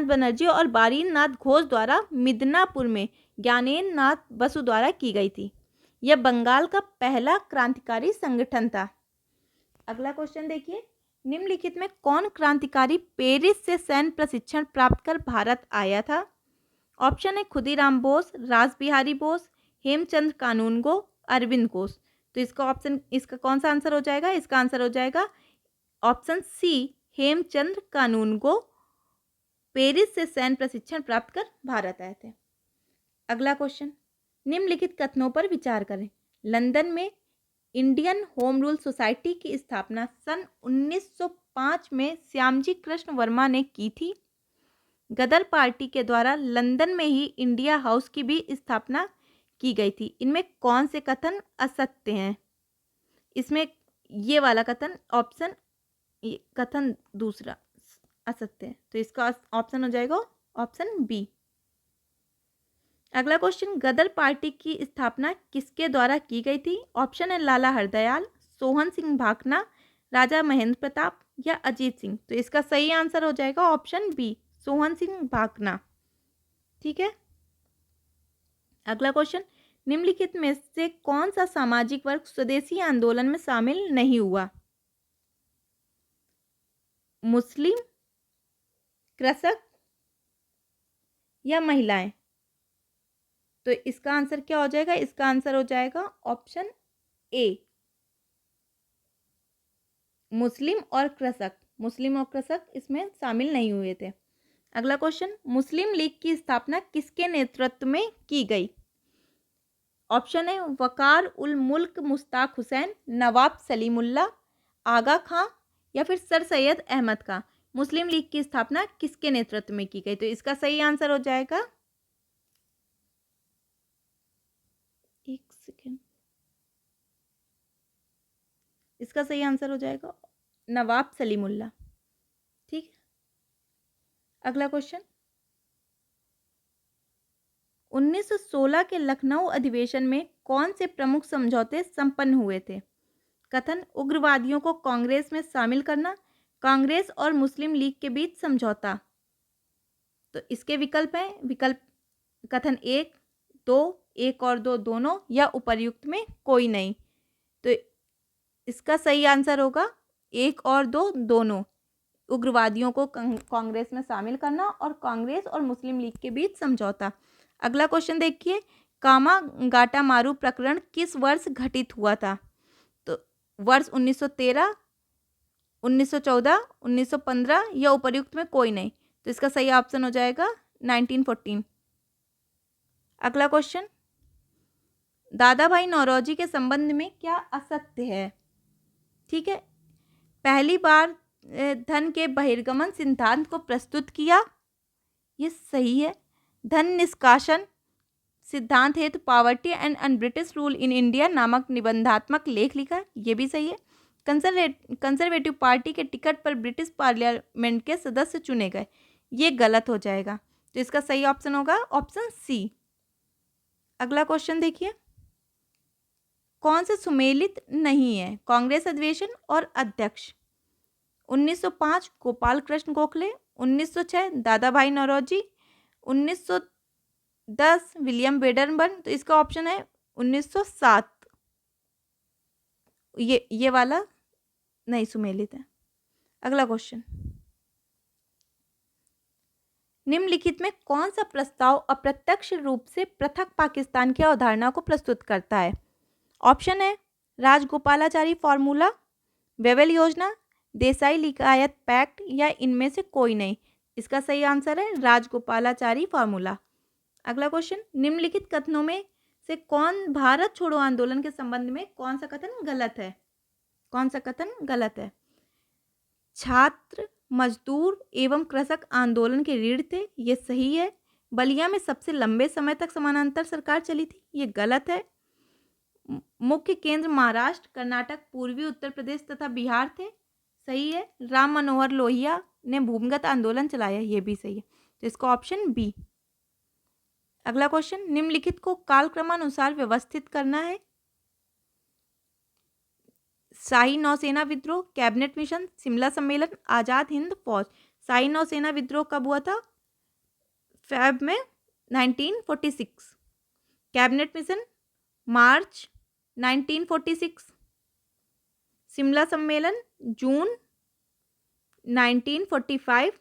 S1: बनर्जी और बारीन्द्र नाथ घोष द्वारा मिदनापुर में ज्ञानेन्द्र नाथ बसु द्वारा की गई थी। यह बंगाल का पहला क्रांतिकारी संगठन था। अगला क्वेश्चन देखिए, निम्नलिखित में कौन क्रांतिकारी पेरिस से सैन्य प्रशिक्षण प्राप्त कर भारत आया था? ऑप्शन है खुदीराम बोस, रासबिहारी बोस, हेमचंद्र कानूनगो, अरविंद घोष। तो इसका कौन सा आंसर हो जाएगा? इसका आंसर हो जाएगा ऑप्शन सी, हेमचंद्र कानूनगो पेरिस से सैन्य प्रशिक्षण प्राप्त कर भारत आए थे। अगला क्वेश्चन, निम्नलिखित कथनों पर विचार करें। लंदन में इंडियन होम रूल सोसाइटी की स्थापना सन 1905 में श्यामजी कृष्ण वर्मा ने की थी। गदर पार्टी के द्वारा लंदन में ही इंडिया हाउस की भी स्थापना की गई थी। इनमें कौन से कथन असत्य हैं? इसमें ये वाला कथन कथन दूसरा असत्य है। तो इसका ऑप्शन हो जाएगा ऑप्शन बी। अगला क्वेश्चन, गदर पार्टी की स्थापना किसके द्वारा की गई थी? ऑप्शन है लाला हरदयाल, सोहन सिंह भाकना, राजा महेंद्र प्रताप या अजीत सिंह। तो इसका सही आंसर हो जाएगा ऑप्शन बी, सोहन सिंह भाकना। ठीक है, अगला क्वेश्चन, निम्नलिखित में से कौन सा सामाजिक वर्ग स्वदेशी आंदोलन में शामिल नहीं हुआ? मुस्लिम, कृषक या महिलाएं? तो इसका आंसर क्या हो जाएगा? इसका आंसर हो जाएगा ऑप्शन ए, मुस्लिम और कृषक इसमें शामिल नहीं हुए थे। अगला क्वेश्चन, मुस्लिम लीग की स्थापना किसके नेतृत्व में की गई? ऑप्शन है वकार उल मुल्क मुश्ताक हुसैन, नवाब सलीमुल्लाह, आगा खां या फिर सर सैयद अहमद खां। मुस्लिम लीग की स्थापना किसके नेतृत्व में की गई? तो इसका सही आंसर हो जाएगा, एक सेकेंड, इसका सही आंसर हो जाएगा नवाब सलीमुल्लाह। ठीक है, अगला क्वेश्चन, 1916 के लखनऊ अधिवेशन में कौन से प्रमुख समझौते संपन्न हुए थे? कथन, उग्रवादियों को कांग्रेस में शामिल करना, कांग्रेस और मुस्लिम लीग के बीच समझौता। तो इसके विकल्प हैं कथन 1 2, 1 और 2 दोनों या उपर्युक्त में कोई नहीं। तो इसका सही आंसर होगा 1 और 2 दोनों, उग्रवादियों को कांग्रेस में शामिल करना और कांग्रेस और मुस्लिम लीग के बीच समझौता। अगला क्वेश्चन देखिए, कामागाटा मारू प्रकरण किस वर्ष घटित हुआ था? तो वर्ष 1913, 1914, 1915 या उपर्युक्त में कोई नहीं। तो इसका सही ऑप्शन हो जाएगा 1914। अगला क्वेश्चन, दादा भाई नौरोजी के संबंध में क्या असत्य है? ठीक है, पहली बार धन के बहिर्गमन सिद्धांत को प्रस्तुत किया, ये सही है। धन निष्कासन सिद्धांत हेतु poverty and un British rule in India नामक निबंधात्मक लेख लिखा, ये भी सही है। कंजर्वेटिव पार्टी के टिकट पर ब्रिटिश पार्लियामेंट के सदस्य चुने गए, ये गलत हो जाएगा। तो इसका सही ऑप्शन होगा ऑप्शन सी। अगला क्वेश्चन देखिए, कौन से सुमेलित नहीं है? कांग्रेस अधिवेशन और अध्यक्ष। 1905 गोपाल कृष्ण गोखले, 1906 दादा भाई नौरोजी, 1910 विलियम वेडरबर्न। तो इसका ऑप्शन है 1907, ये वाला नहीं सुमेलित है। अगला क्वेश्चन, निम्नलिखित में कौन सा प्रस्ताव अप्रत्यक्ष रूप से पृथक पाकिस्तान की अवधारणा को प्रस्तुत करता है? ऑप्शन है राजगोपालाचारी फॉर्मूला, वेवेल योजना, देसाई लिकायत पैक्ट या इनमें से कोई नहीं। इसका सही आंसर है राजगोपालाचारी फार्मूला। अगला क्वेश्चन, निम्नलिखित कथनों में से कौन भारत छोड़ो आंदोलन के संबंध में कौन सा कथन गलत है? कौन सा कथन गलत है? छात्र, मजदूर एवं कृषक आंदोलन के रीढ़ थे, ये सही है। बलिया में सबसे लंबे समय तक समानांतर सरकार चली थी, ये गलत है। मुख्य केंद्र महाराष्ट्र, कर्नाटक, पूर्वी उत्तर प्रदेश तथा बिहार थे, सही है। राम मनोहर लोहिया ने भूमिगत आंदोलन चलाया, ये भी सही है। तो इसका ऑप्शन बी। अगला क्वेश्चन, निम्नलिखित को कालक्रमानुसार व्यवस्थित करना है। शाही नौसेना विद्रोह, कैबिनेट मिशन, शिमला सम्मेलन, आजाद हिंद फौज। शाही नौसेना विद्रोह कब हुआ था? फेब में 1946। कैबिनेट मिशन मार्च 1946। शिमला सम्मेलन जून 1945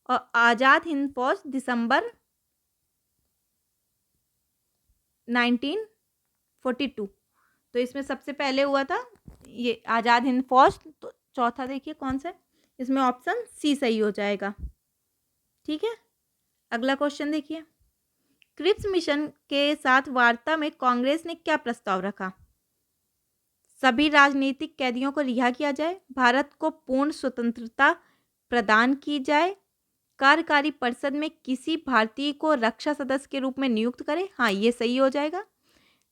S1: और आजाद हिंद फौज दिसंबर 1942। तो इसमें सबसे पहले हुआ था ये आजाद हिंद फौज। तो चौथा देखिए कौन सा है, इसमें ऑप्शन सी सही हो जाएगा। ठीक है, अगला क्वेश्चन देखिए, क्रिप्स मिशन के साथ वार्ता में कांग्रेस ने क्या प्रस्ताव रखा? सभी राजनीतिक कैदियों को रिहा किया जाए, भारत को पूर्ण स्वतंत्रता प्रदान की जाए, कार्यकारी परिषद में किसी भारतीय को रक्षा सदस्य के रूप में नियुक्त करें। हाँ, ये सही हो जाएगा।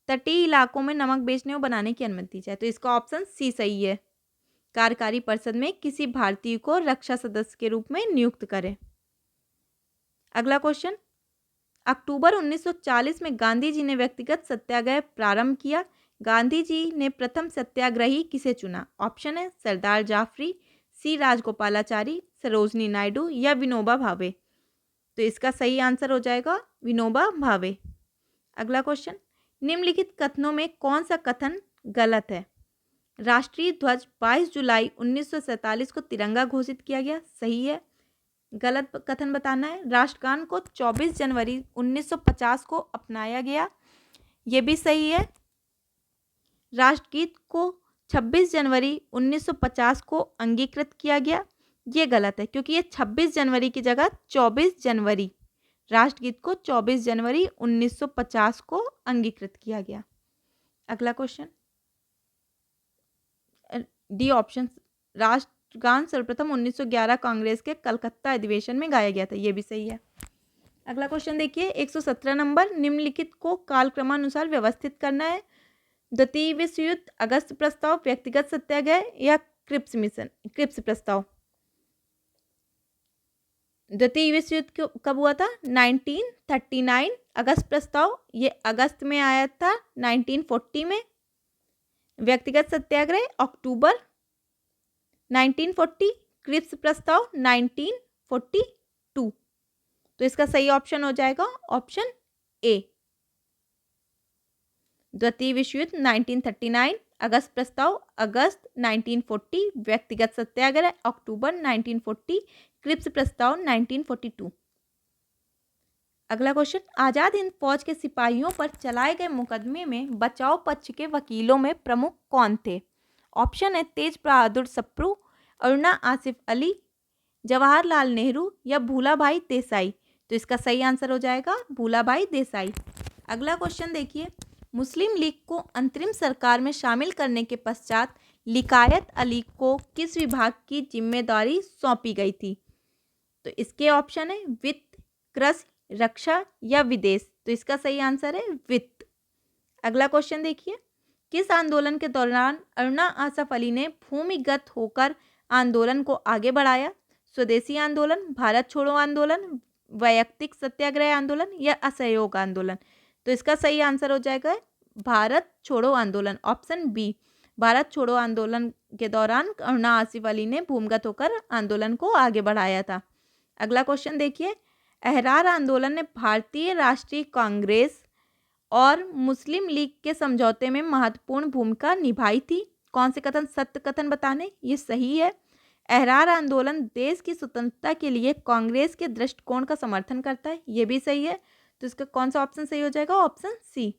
S1: तटीय इलाकों में नमक बेचने और बनाने की अनुमति दी जाए। तो इसका ऑप्शन सी सही है। कार्यकारी परिषद में किसी भारतीय को रक्षा सदस्य के रूप में नियुक्त करें। अगला क्वेश्चन, अक्टूबर 1940 में गांधी जी ने व्यक्तिगत सत्याग्रह प्रारंभ किया। गांधी जी ने प्रथम सत्याग्रही किसे चुना? ऑप्शन है सरदार जाफरी, सी राजगोपालाचारी, सरोजनी नायडू या विनोबा भावे। तो इसका सही आंसर हो जाएगा विनोबा भावे। अगला क्वेश्चन, निम्नलिखित कथनों में कौन सा कथन गलत है? राष्ट्रीय ध्वज 22 जुलाई 1947 को तिरंगा घोषित किया गया, सही है। गलत कथन बताना है। राष्ट्रगान को 24 जनवरी 1950 को अपनाया गया, ये भी सही है। राष्ट्रगीत को 26 जनवरी 1950 को अंगीकृत किया गया, ये गलत है क्योंकि ये 26 जनवरी की जगह 24 जनवरी, राष्ट्रगीत को 24 जनवरी 1950 को अंगीकृत किया गया। अगला क्वेश्चन, डी ऑप्शन, राष्ट्रगान सर्वप्रथम 1911 कांग्रेस के कलकत्ता अधिवेशन में गाया गया था, ये भी सही है। अगला क्वेश्चन देखिए 117 नंबर, निम्नलिखित को कालक्रमानुसार व्यवस्थित करना है। द्वितीय विश्व युद्ध, अगस्त प्रस्ताव, व्यक्तिगत सत्याग्रह या क्रिप्स मिशन, क्रिप्स प्रस्ताव। द्वितीय विश्व युद्ध कब हुआ था? 1939। अगस्त प्रस्ताव ये अगस्त में आया था 1940 में। व्यक्तिगत सत्याग्रह अक्टूबर 1940, क्रिप्स प्रस्ताव 1942। तो इसका सही ऑप्शन हो जाएगा ऑप्शन ए। द्वितीय विश्व युद्ध 1939, अगस्त प्रस्ताव अगस्त 1940, व्यक्तिगत सत्याग्रह अक्टूबर 1940, क्रिप्स प्रस्ताव 1942। अगला क्वेश्चन, आजाद हिंद फौज के सिपाहियों पर चलाए गए मुकदमे में बचाव पक्ष के वकीलों में प्रमुख कौन थे? ऑप्शन है तेज बहादुर सप्रू, अरुणा आसिफ अली, जवाहरलाल नेहरू या भूलाभाई देसाई। तो इसका सही आंसर हो जाएगा भूलाभाई देसाई। अगला क्वेश्चन देखिए, मुस्लिम लीग को अंतरिम सरकार में शामिल करने के पश्चात लिकायत अली को किस विभाग की जिम्मेदारी सौंपी गई थी? तो इसके ऑप्शन है वित्त, कृषि, रक्षा या विदेश। तो इसका सही आंसर है वित्त। अगला क्वेश्चन देखिए, किस आंदोलन के दौरान अरुणा आसफ अली ने भूमिगत होकर आंदोलन को आगे बढ़ाया? स्वदेशी आंदोलन, भारत छोड़ो आंदोलन, वैयक्तिक सत्याग्रह आंदोलन या असहयोग आंदोलन। तो इसका सही आंसर हो जाएगा भारत छोड़ो आंदोलन, ऑप्शन बी। भारत छोड़ो आंदोलन के दौरान अरुणा आसिफ अली ने भूमिगत होकर आंदोलन को आगे बढ़ाया था। अगला क्वेश्चन देखिए, अहरार आंदोलन ने भारतीय राष्ट्रीय कांग्रेस और मुस्लिम लीग के समझौते में महत्वपूर्ण भूमिका निभाई थी। कौन से कथन सत्य कथन बताने? ये सही है। अहरार आंदोलन देश की स्वतंत्रता के लिए कांग्रेस के दृष्टिकोण का समर्थन करता है, ये भी सही है। तो इसका कौन सा ऑप्शन सही हो जाएगा? Option C.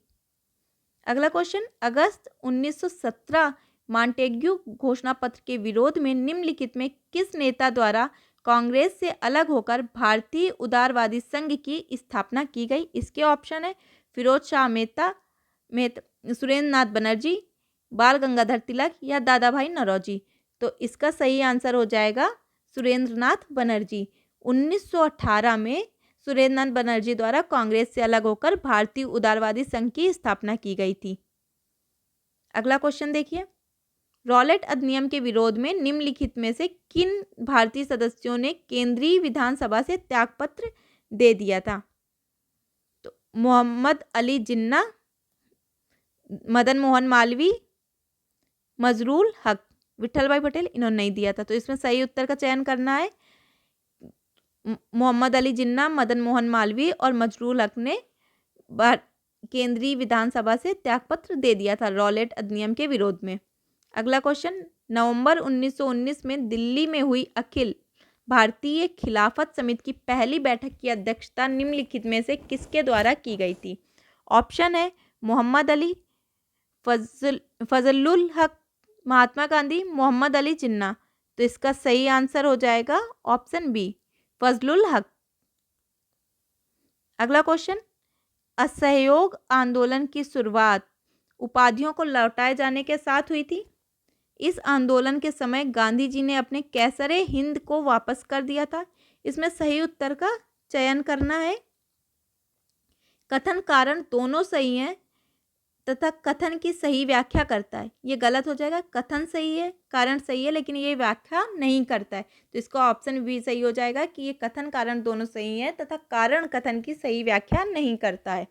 S1: अगला क्वेश्चन, अगस्त 1917 मॉन्टेग्यू घोषणा पत्र के विरोध में निम्नलिखित में किस नेता द्वारा कांग्रेस से अलग होकर भारतीय उदारवादी संघ की स्थापना की गई? इसके ऑप्शन है फिरोज शाह मेहता, सुरेंद्र नाथ बनर्जी, बाल गंगाधर तिलक या दादा भाई नौरोजी। तो इसका सही आंसर हो जाएगा सुरेंद्र नाथ बनर्जी। 1918 में सुरेंद्र नाथ बनर्जी द्वारा कांग्रेस से अलग होकर भारतीय उदारवादी संघ की स्थापना की गई थी। अगला क्वेश्चन देखिए, रॉलेट अधिनियम के विरोध में निम्नलिखित में से किन भारतीय सदस्यों ने केंद्रीय विधानसभा से त्यागपत्र दे दिया था? तो मोहम्मद अली जिन्ना, मदन मोहन मालवीय, मजरूल हक, विठल भाई पटेल, इन्होंने नहीं दिया था। तो इसमें सही उत्तर का चयन करना है। मोहम्मद अली जिन्ना, मदन मोहन मालवीय और मजरूल हक ने केंद्रीय विधानसभा से त्यागपत्र दे दिया था रॉलेट अधिनियम के विरोध में। अगला क्वेश्चन, नवंबर 1919 में दिल्ली में हुई अखिल भारतीय खिलाफत समिति की पहली बैठक की अध्यक्षता निम्नलिखित में से किसके द्वारा की गई थी? ऑप्शन है मोहम्मद अली, फजलुल हक, महात्मा गांधी, मोहम्मद अली जिन्ना। तो इसका सही आंसर हो जाएगा ऑप्शन बी, फजलुल हक। अगला क्वेश्चन, असहयोग आंदोलन की शुरुआत उपाधियों को लौटाए जाने के साथ हुई थी। इस आंदोलन के समय गांधी जी ने अपने कैसरे हिंद को वापस कर दिया था। इसमें सही उत्तर का चयन करना है। कथन कारण दोनों सही हैं तथा कथन की सही व्याख्या करता है। ये गलत हो जाएगा, कथन सही है, कारण सही है, लेकिन ये व्याख्या नहीं करता है। तो इसका ऑप्शन बी सही हो जाएगा कि ये कथन कारण दोनों सही है तथा कारण कथन की सही व्याख्या नहीं करता है।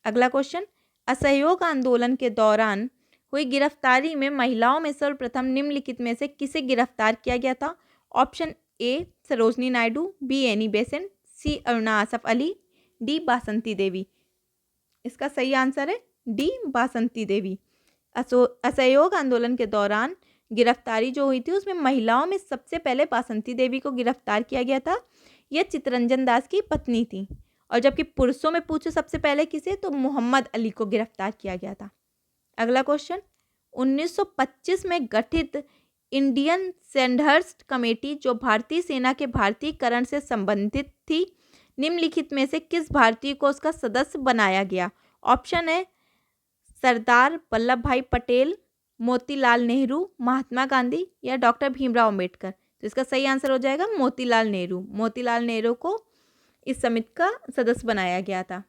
S1: अगला क्वेश्चन, असहयोग आंदोलन के दौरान हुई गिरफ्तारी में महिलाओं में सर्वप्रथम निम्नलिखित में से किसे गिरफ्तार किया गया था? Option A Sarojini Naidu, B Annie Besant, C Aruna Asaf Ali, D Basanti Devi. इसका सही आंसर है डी बासंती देवी। असहयोग आंदोलन के दौरान गिरफ्तारी जो हुई थी उसमें महिलाओं में सबसे पहले बासंती देवी को गिरफ्तार किया गया था। यह चित्तरंजन दास की पत्नी थी। और जबकि पुरुषों में पूछे सबसे पहले किसे, तो मोहम्मद अली को गिरफ्तार किया गया था। अगला क्वेश्चन, 1925 में गठित इंडियन सैंडहर्स्ट कमेटी जो भारतीय सेना के भारतीयकरण से संबंधित थी, निम्नलिखित में से किस भारतीय को उसका सदस्य बनाया गया? ऑप्शन है सरदार वल्लभ भाई पटेल, मोतीलाल नेहरू, महात्मा गांधी या डॉक्टर भीमराव अम्बेडकर। तो इसका सही आंसर हो जाएगा मोतीलाल नेहरू। मोतीलाल नेहरू को इस समिति का सदस्य बनाया गया था।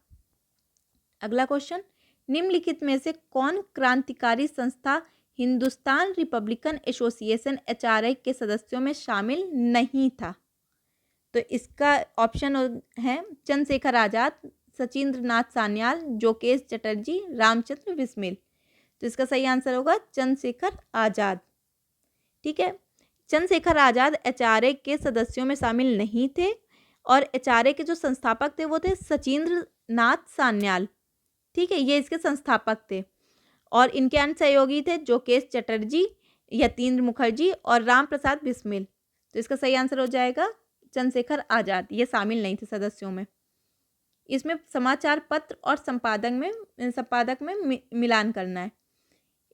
S1: अगला क्वेश्चन, निम्नलिखित में से कौन क्रांतिकारी संस्था हिंदुस्तान रिपब्लिकन एसोसिएशन HRI के सदस्यों में शामिल नहीं था? तो इसका ऑप्शन है चंद्रशेखर आजाद, सचिंद्र नाथ सान्याल, जोकेश चटर्जी, रामचंद्र बिस्मिल। तो इसका सही आंसर होगा चंद्रशेखर आजाद। ठीक है, चंद्रशेखर आजाद HRI के सदस्यों में शामिल नहीं थे और HRI के जो संस्थापक थे वो थे सचिंद्र नाथ सान्याल। ठीक है, ये इसके संस्थापक थे और इनके अन्य सहयोगी थे जोकेश चटर्जी, यतीन्द्र मुखर्जी और राम प्रसाद बिस्मिल। तो इसका सही आंसर हो जाएगा चंद्रशेखर आजाद। ये शामिल नहीं थे सदस्यों में। इसमें समाचार पत्र और संपादक में मिलान करना है।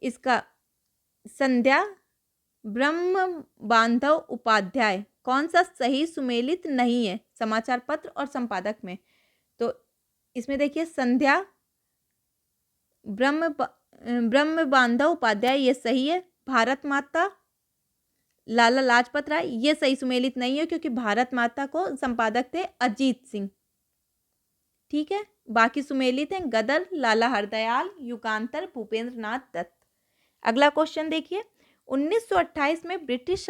S1: इसका संध्या ब्रह्म बांधव उपाध्याय कौन सा सही सुमेलित नहीं है समाचार पत्र और संपादक में? तो इसमें देखिए संध्या ब्रह्म बांधव उपाध्याय ये सही है। भारत माता लाला लाजपत राय ये सही सुमेलित नहीं है क्योंकि भारत माता को संपादक थे अजीत सिंह। ठीक है, बाकी सुमेलित हैं गदर, लाला हरदयाल, युगांतर, भूपेंद्र नाथ दत्त। अगला क्वेश्चन देखिए, 1928 में ब्रिटिश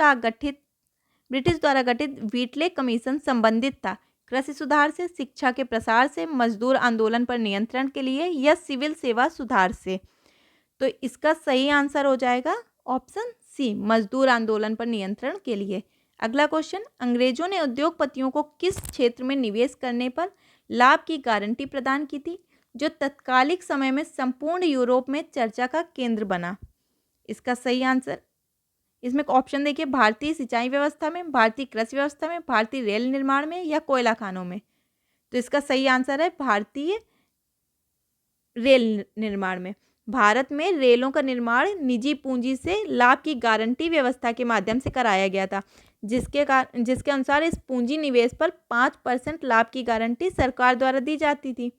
S1: द्वारा गठित व्हीटले कमीशन संबंधित था कृषि सुधार से, शिक्षा के प्रसार से, मजदूर आंदोलन पर नियंत्रण के लिए या सिविल सेवा सुधार से? तो इसका सही आंसर हो जाएगा ऑप्शन सी, मजदूर आंदोलन पर नियंत्रण के लिए। अगला क्वेश्चन, अंग्रेजों ने उद्योगपतियों को किस क्षेत्र में निवेश करने पर लाभ की गारंटी प्रदान की थी जो तत्कालिक समय में संपूर्ण यूरोप में चर्चा का केंद्र बना? इसका सही आंसर, इसमें ऑप्शन देखिए, भारतीय सिंचाई व्यवस्था में, भारतीय कृषि व्यवस्था में, भारतीय रेल निर्माण में या कोयला खानों में? तो इसका सही आंसर है भारतीय रेल निर्माण में। भारत में रेलों का निर्माण निजी पूंजी से लाभ की गारंटी व्यवस्था के माध्यम से कराया गया था। जिसके अनुसार इस पूंजी निवेश पर 5% लाभ की गारंटी सरकार द्वारा दी जाती थी।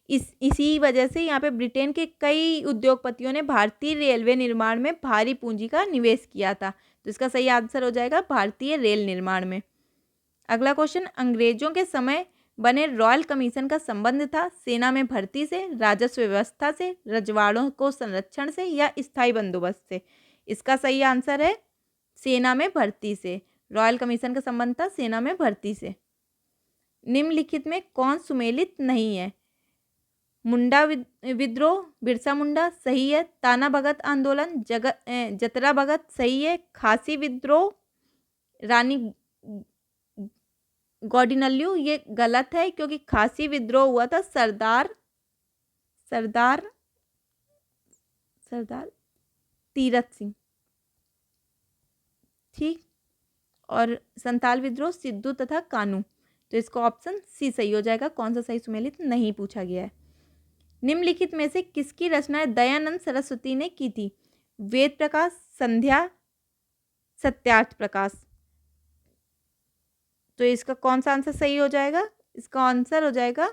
S1: इसी वजह से यहाँ पे ब्रिटेन के कई उद्योगपतियों ने भारतीय रेलवे निर्माण में भारी पूंजी का निवेश किया था। तो इसका सही आंसर हो जाएगा भारतीय रेल निर्माण में। अगला क्वेश्चन, अंग्रेजों के समय बने रॉयल कमीशन का संबंध था सेना में भर्ती से, राजस्व व्यवस्था से, रजवाड़ों को संरक्षण से या स्थायी बंदोबस्त से। इसका सही आंसर है सेना में भर्ती से। रॉयल कमीशन का संबंध था सेना में भर्ती से। निम्नलिखित में कौन सुमेलित नहीं है? मुंडा विद्रोह, बिरसा मुंडा सही है। ताना भगत आंदोलन, जतरा भगत सही है। खासी विद्रोह, रानी गौडिनल्यू ये गलत है क्योंकि खासी विद्रोह हुआ था सरदार तीरथ सिंह, ठीक। और संताल विद्रोह सिद्धू तथा कानू। तो इसका ऑप्शन सी सही हो जाएगा। कौन सा सही सुमेलित नहीं पूछा गया है। निम्नलिखित में से किसकी रचना दयानंद सरस्वती ने की थी? वेद प्रकाश, संध्या, सत्यार्थ प्रकाश। तो इसका कौन सा आंसर सही हो जाएगा? इसका आंसर हो जाएगा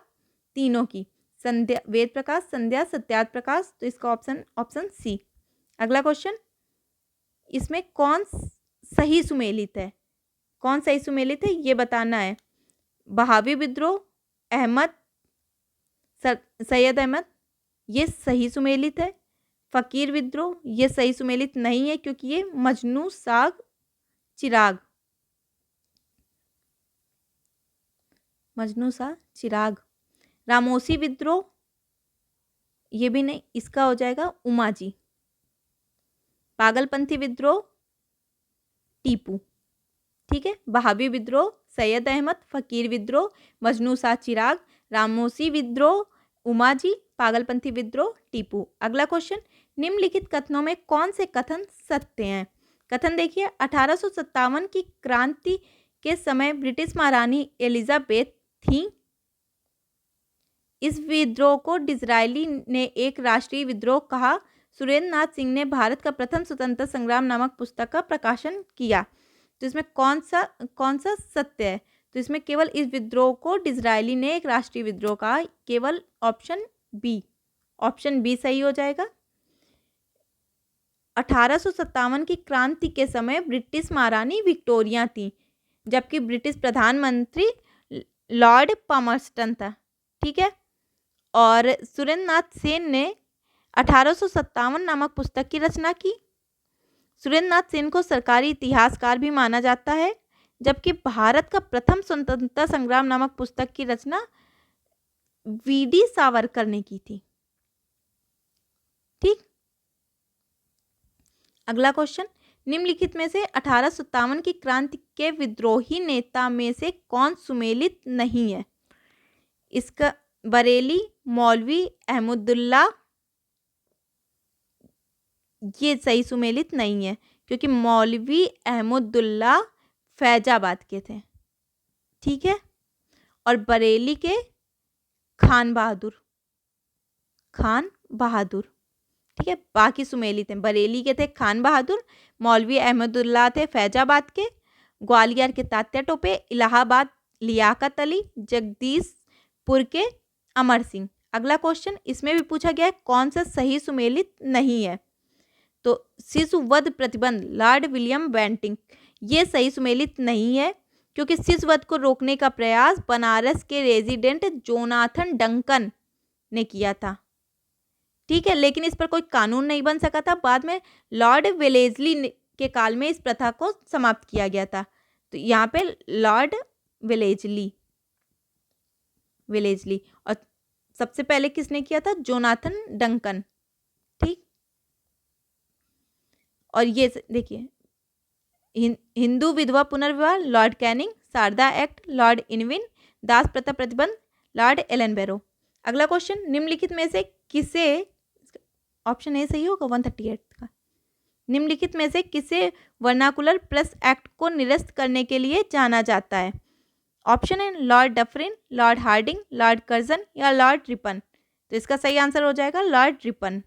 S1: तीनों की, संध्या, वेद प्रकाश, संध्या, सत्यार्थ प्रकाश। तो इसका ऑप्शन सी। अगला क्वेश्चन, इसमें कौन सही सुमेलित है? कौन सही सुमेलित है ये बताना है। बहावी विद्रोह, सैयद अहमद ये सही सुमेलित है। फकीर विद्रोह ये सही सुमेलित नहीं है क्योंकि ये मजनू साग चिराग। रामोसी विद्रोह ये भी नहीं, इसका हो जाएगा उमाजी। पागलपंथी विद्रोह टीपू, ठीक है। बहावी विद्रोह सैयद अहमद, फकीर विद्रोह मजनू सा चिराग, रामोसी विद्रोह उमाजी, पागलपंथी विद्रोह टीपू। अगला क्वेश्चन, निम्नलिखित कथनों में कौन से कथन सत्य हैं? कथन देखिए, 1857 की क्रांति के समय ब्रिटिश महारानी एलिजाबेथ थी। इस विद्रोह को डिज़रायली ने एक राष्ट्रीय विद्रोह कहा। सुरेंद्र नाथ सिंह ने भारत का प्रथम स्वतंत्रता संग्राम नामक पुस्तक का प्रकाशन किया। तो इसमें कौन सा सत्य है? तो इसमें केवल इस विद्रोह को डिज़रायली ने एक राष्ट्रीय विद्रोह कहा, केवल ऑप्शन बी सही हो जाएगा। 1857 की क्रांति के समय ब्रिटिश महारानी विक्टोरिया थी, जबकि ब्रिटिश प्रधानमंत्री लॉर्ड पामर्स्टन था, ठीक है। और सुरेंद्र नाथ सेन ने 1857 नामक पुस्तक की रचना की। सुरेंद्र नाथ सेन को सरकारी इतिहासकार भी माना जाता है, जबकि भारत का प्रथम स्वतंत्रता संग्राम नामक पुस्तक की रचना वीडी सावरकर ने की थी, ठीक। अगला क्वेश्चन, निम्नलिखित में से 1857 की क्रांति के विद्रोही नेता में से कौन सुमेलित नहीं है? इसका बरेली, मौलवी अहमदुल्ला ये सही सुमेलित नहीं है क्योंकि मौलवी अहमदुल्ला फैजाबाद के थे, ठीक है। और बरेली के खान बहादुर, ठीक है। बाकी सुमेलित हैं। बरेली के थे खान बहादुर, मौलवी अहमदुल्ला थे फैजाबाद के, ग्वालियर के तात्या टोपे, इलाहाबाद लियाकत अली, जगदीशपुर के अमर सिंह। अगला क्वेश्चन, इसमें भी पूछा गया है कौन सा सही सुमेलित नहीं है? तो शिशु वध प्रतिबंध लॉर्ड विलियम बेंटिंक ये सही सुमेलित नहीं है क्योंकि शिशु वध को रोकने का प्रयास बनारस के रेजिडेंट जोनाथन डंकन ने किया था, ठीक है। लेकिन इस पर कोई कानून नहीं बन सका था। बाद में लॉर्ड वेलेस्ली के काल में इस प्रथा को समाप्त किया गया था। तो यहाँ पे लॉर्ड वेलेस्ली और सबसे पहले किसने किया था? जोनाथन डंकन, ठीक। और ये देखिए, हिंदू विधवा पुनर्विवाह Lord Canning, Sharda Act Lord Irwin, दास प्रथा प्रतिबंध लॉर्ड एलन बैरो। अगला क्वेश्चन, निम्नलिखित में से किसे, ऑप्शन ए सही होगा 138 का, निम्नलिखित में से किसे वर्नाकुलर प्रेस एक्ट को निरस्त करने के लिए जाना जाता है? ऑप्शन है lord Dufferin, lord Hardinge, lord Curzon या लॉर्ड रिपन। तो इसका सही आंसर हो जाएगा लॉर्ड रिपन,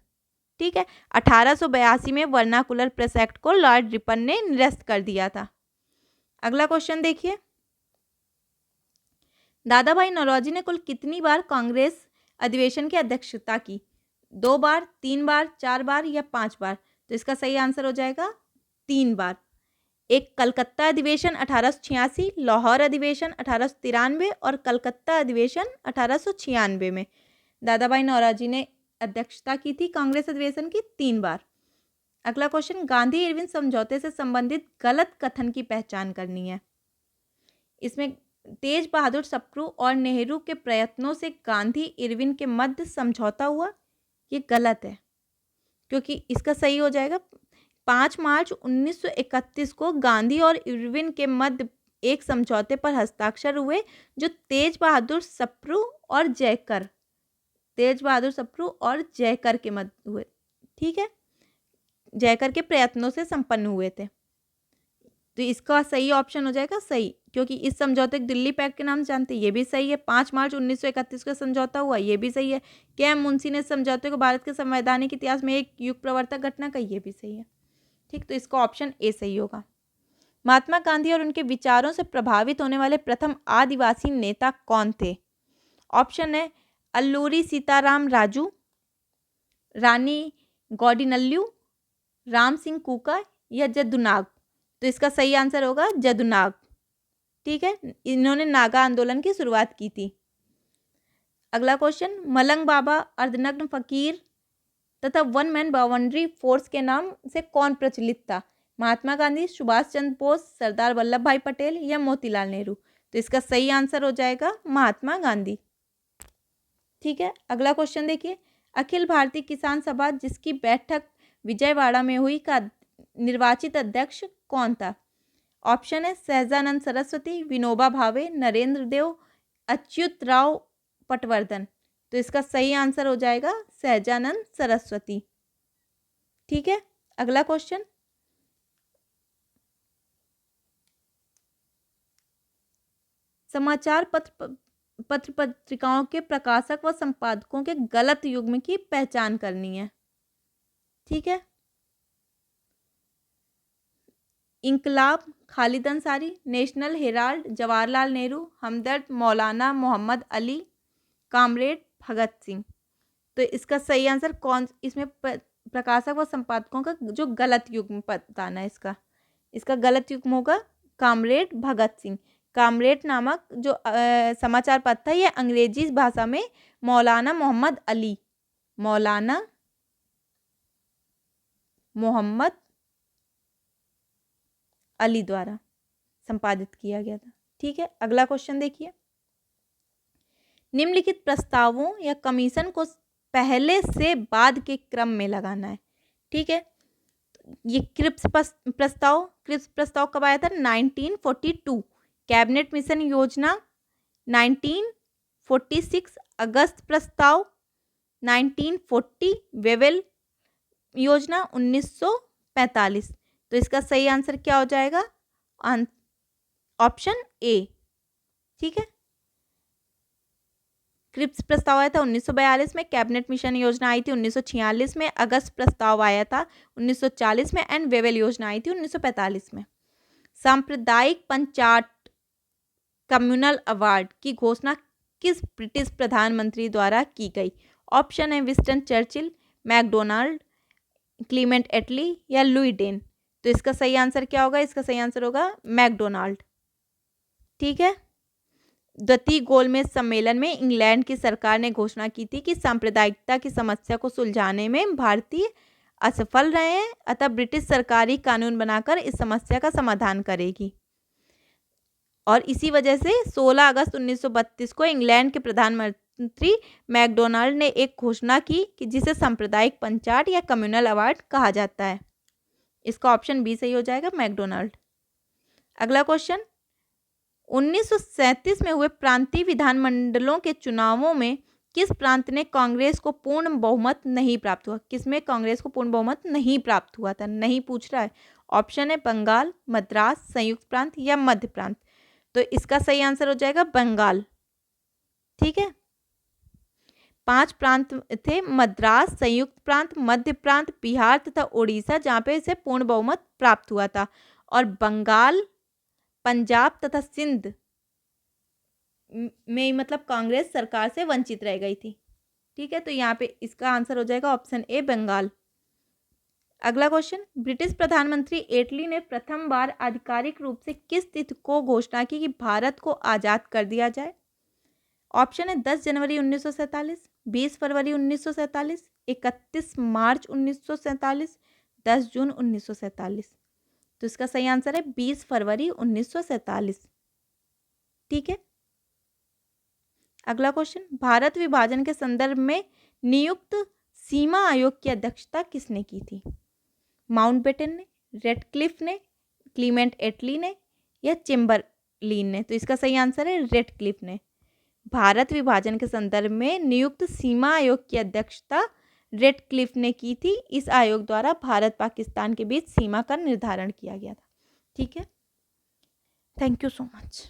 S1: ठीक है। 1882 में वर्नाकुलर प्रेस एक्ट को लॉर्ड रिपन ने निरस्त कर दिया था। अगला क्वेश्चन देखिए, दादा भाई नौरोजी ने कुल कितनी बार कांग्रेस अधिवेशन की अध्यक्षता की? 2 बार, 3 बार, 4 बार या 5 बार? तो इसका सही आंसर हो जाएगा 3 बार। एक कलकत्ता अधिवेशन 1886, लाहौर अधिवेशन 1893 और कलकत्ता अधिवेशन 1896 में दादा भाई नौरोजी ने अध्यक्षता की थी कांग्रेस अधिवेशन की 3 बार। अगला क्वेश्चन, गांधी इरविन समझौते से संबंधित गलत कथन की पहचान करनी है। इसमें तेज बहादुर सप्रू और नेहरू के प्रयत्नों से गांधी इरविन के मध्य समझौता हुआ, ये गलत है, क्योंकि इसका सही हो जाएगा 5 मार्च 1931 को गांधी और इरविन के मध्य एक समझौते पर हस्ताक्षर हुए, जो तेज बहादुर सप्रू और जयकर के मध्य हुए। ठीक है, जयकर के प्रयत्नों से संपन्न हुए थे। तो इसका सही ऑप्शन हो जाएगा सही, क्योंकि इस समझौते को दिल्ली पैक्ट के नाम से जानते हैं, ये भी सही है। 5 मार्च 1931 का समझौता हुआ, ये भी सही है। के.एम. मुंशी ने समझौते को भारत के संवैधानिक इतिहास में एक युग प्रवर्तक घटना का, ये भी सही है। ठीक, तो इसका ऑप्शन ए सही होगा। महात्मा गांधी और उनके विचारों से प्रभावित होने वाले प्रथम आदिवासी नेता कौन थे? ऑप्शन है अल्लूरी सीताराम राजू, रानी गौडिनल्लू, राम सिंह कुका या जदुनाग। तो इसका सही आंसर होगा जदुनाग। ठीक है, इन्होंने नागा आंदोलन की शुरुआत की थी। अगला क्वेश्चन, मलंग बाबा, अर्धनग्न फकीर तथा वन मैन बाउंड्री फोर्स के नाम से कौन प्रचलित था? महात्मा गांधी, सुभाष चंद्र बोस, सरदार वल्लभ भाई पटेल या मोतीलाल नेहरू। तो इसका सही आंसर हो जाएगा महात्मा गांधी। ठीक है, अगला क्वेश्चन देखिए, अखिल भारतीय किसान सभा जिसकी बैठक विजयवाड़ा में हुई का निर्वाचित अध्यक्ष कौन था? ऑप्शन है सहजानंद सरस्वती, विनोबा भावे, नरेंद्र देव, अच्युत राव पटवर्धन। तो इसका सही आंसर हो जाएगा सहजानंद सरस्वती। ठीक है, अगला क्वेश्चन, समाचार पत्र पत्रिकाओं के प्रकाशक व संपादकों के गलत युग्म की पहचान करनी है। ठीक है, इंकलाब, खालिद अंसारी, नेशनल हेराल्ड, जवाहरलाल नेहरू, हमदर्द, मौलाना मोहम्मद अली, कामरेड भगत सिंह। तो इसका सही आंसर कौन, इसमें प्रकाशक व संपादकों का जो गलत युग्म बताना है, इसका गलत युग्म होगा कामरेड भगत सिंह। कामरेड नामक जो समाचार पत्र था, यह अंग्रेजी भाषा में मौलाना मोहम्मद अली द्वारा संपादित किया गया था। ठीक है, अगला क्वेश्चन देखिए, निम्नलिखित प्रस्तावों या कमीशन को पहले से बाद के क्रम में लगाना है। ठीक है, ये क्रिप्स प्रस्ताव कब आया था? 1942। कैबिनेट मिशन योजना 1946। अगस्त प्रस्ताव 1940। वेवेल योजना 1945। तो इसका सही आंसर क्या हो जाएगा? Option A. ठीक है, क्रिप्स प्रस्ताव आया था 1942 में, कैबिनेट मिशन योजना आई थी 1946 में, अगस्त प्रस्ताव आया था 1940 में एंड वेवेल योजना आई थी 1945 में। सांप्रदायिक पंचायत कम्युनल अवार्ड की घोषणा किस ब्रिटिश प्रधानमंत्री द्वारा की गई? ऑप्शन है विंस्टन चर्चिल, मैकडोनाल्ड, क्लीमेंट एटली या लुई डेन। तो इसका सही आंसर क्या होगा? इसका सही आंसर होगा मैकडोनाल्ड। ठीक है, द्वितीय गोलमेज सम्मेलन में इंग्लैंड की सरकार ने घोषणा की थी कि सांप्रदायिकता की समस्या को सुलझाने में भारतीय असफल रहे हैं, अतः ब्रिटिश सरकार ही कानून बनाकर इस समस्या का समाधान करेगी। और इसी वजह से 16 अगस्त 1932 को इंग्लैंड के प्रधानमंत्री मैकडोनाल्ड ने एक घोषणा की कि जिसे सांप्रदायिक पंचायत या कम्युनल अवार्ड कहा जाता है। इसका ऑप्शन बी सही हो जाएगा, मैकडोनाल्ड। अगला क्वेश्चन, 1937 में हुए प्रांतीय विधानमंडलों के चुनावों में किस प्रांत ने कांग्रेस को पूर्ण बहुमत नहीं प्राप्त हुआ? किसमें कांग्रेस को पूर्ण बहुमत नहीं प्राप्त हुआ था? नहीं पूछ रहा है। ऑप्शन है बंगाल, मद्रास, संयुक्त प्रांत या मध्य प्रांत। तो इसका सही आंसर हो जाएगा बंगाल। ठीक है, 5 प्रांत थे, मद्रास, संयुक्त प्रांत, मध्य प्रांत, बिहार तथा उड़ीसा, जहाँ पे इसे पूर्ण बहुमत प्राप्त हुआ था। और बंगाल पंजाब तथा सिंध में मतलब कांग्रेस सरकार से वंचित रह गई थी। ठीक है, तो यहाँ पे इसका आंसर हो जाएगा ऑप्शन ए बंगाल। अगला क्वेश्चन, ब्रिटिश प्रधानमंत्री एटली ने प्रथम बार आधिकारिक रूप से किस तिथि को घोषणा की कि भारत को आज़ाद कर दिया जाए? ऑप्शन है 10 जनवरी 1947, 20 फरवरी 1947, 31 मार्च 1947, 10 जून 1947। तो इसका सही आंसर है 20 फरवरी 1947। ठीक है, अगला क्वेश्चन, भारत विभाजन के संदर्भ में नियुक्त सीमा आयोग की अध्यक्षता किसने की थी? माउंटबेटन ने, रेडक्लिफ ने, क्लीमेंट एटली ने या चेम्बरलिन ने? तो इसका सही आंसर है रेडक्लिफ ने। भारत विभाजन के संदर्भ में नियुक्त सीमा आयोग की अध्यक्षता रेडक्लिफ ने की थी। इस आयोग द्वारा भारत पाकिस्तान के बीच सीमा का निर्धारण किया गया था। ठीक है, थैंक यू सो मच।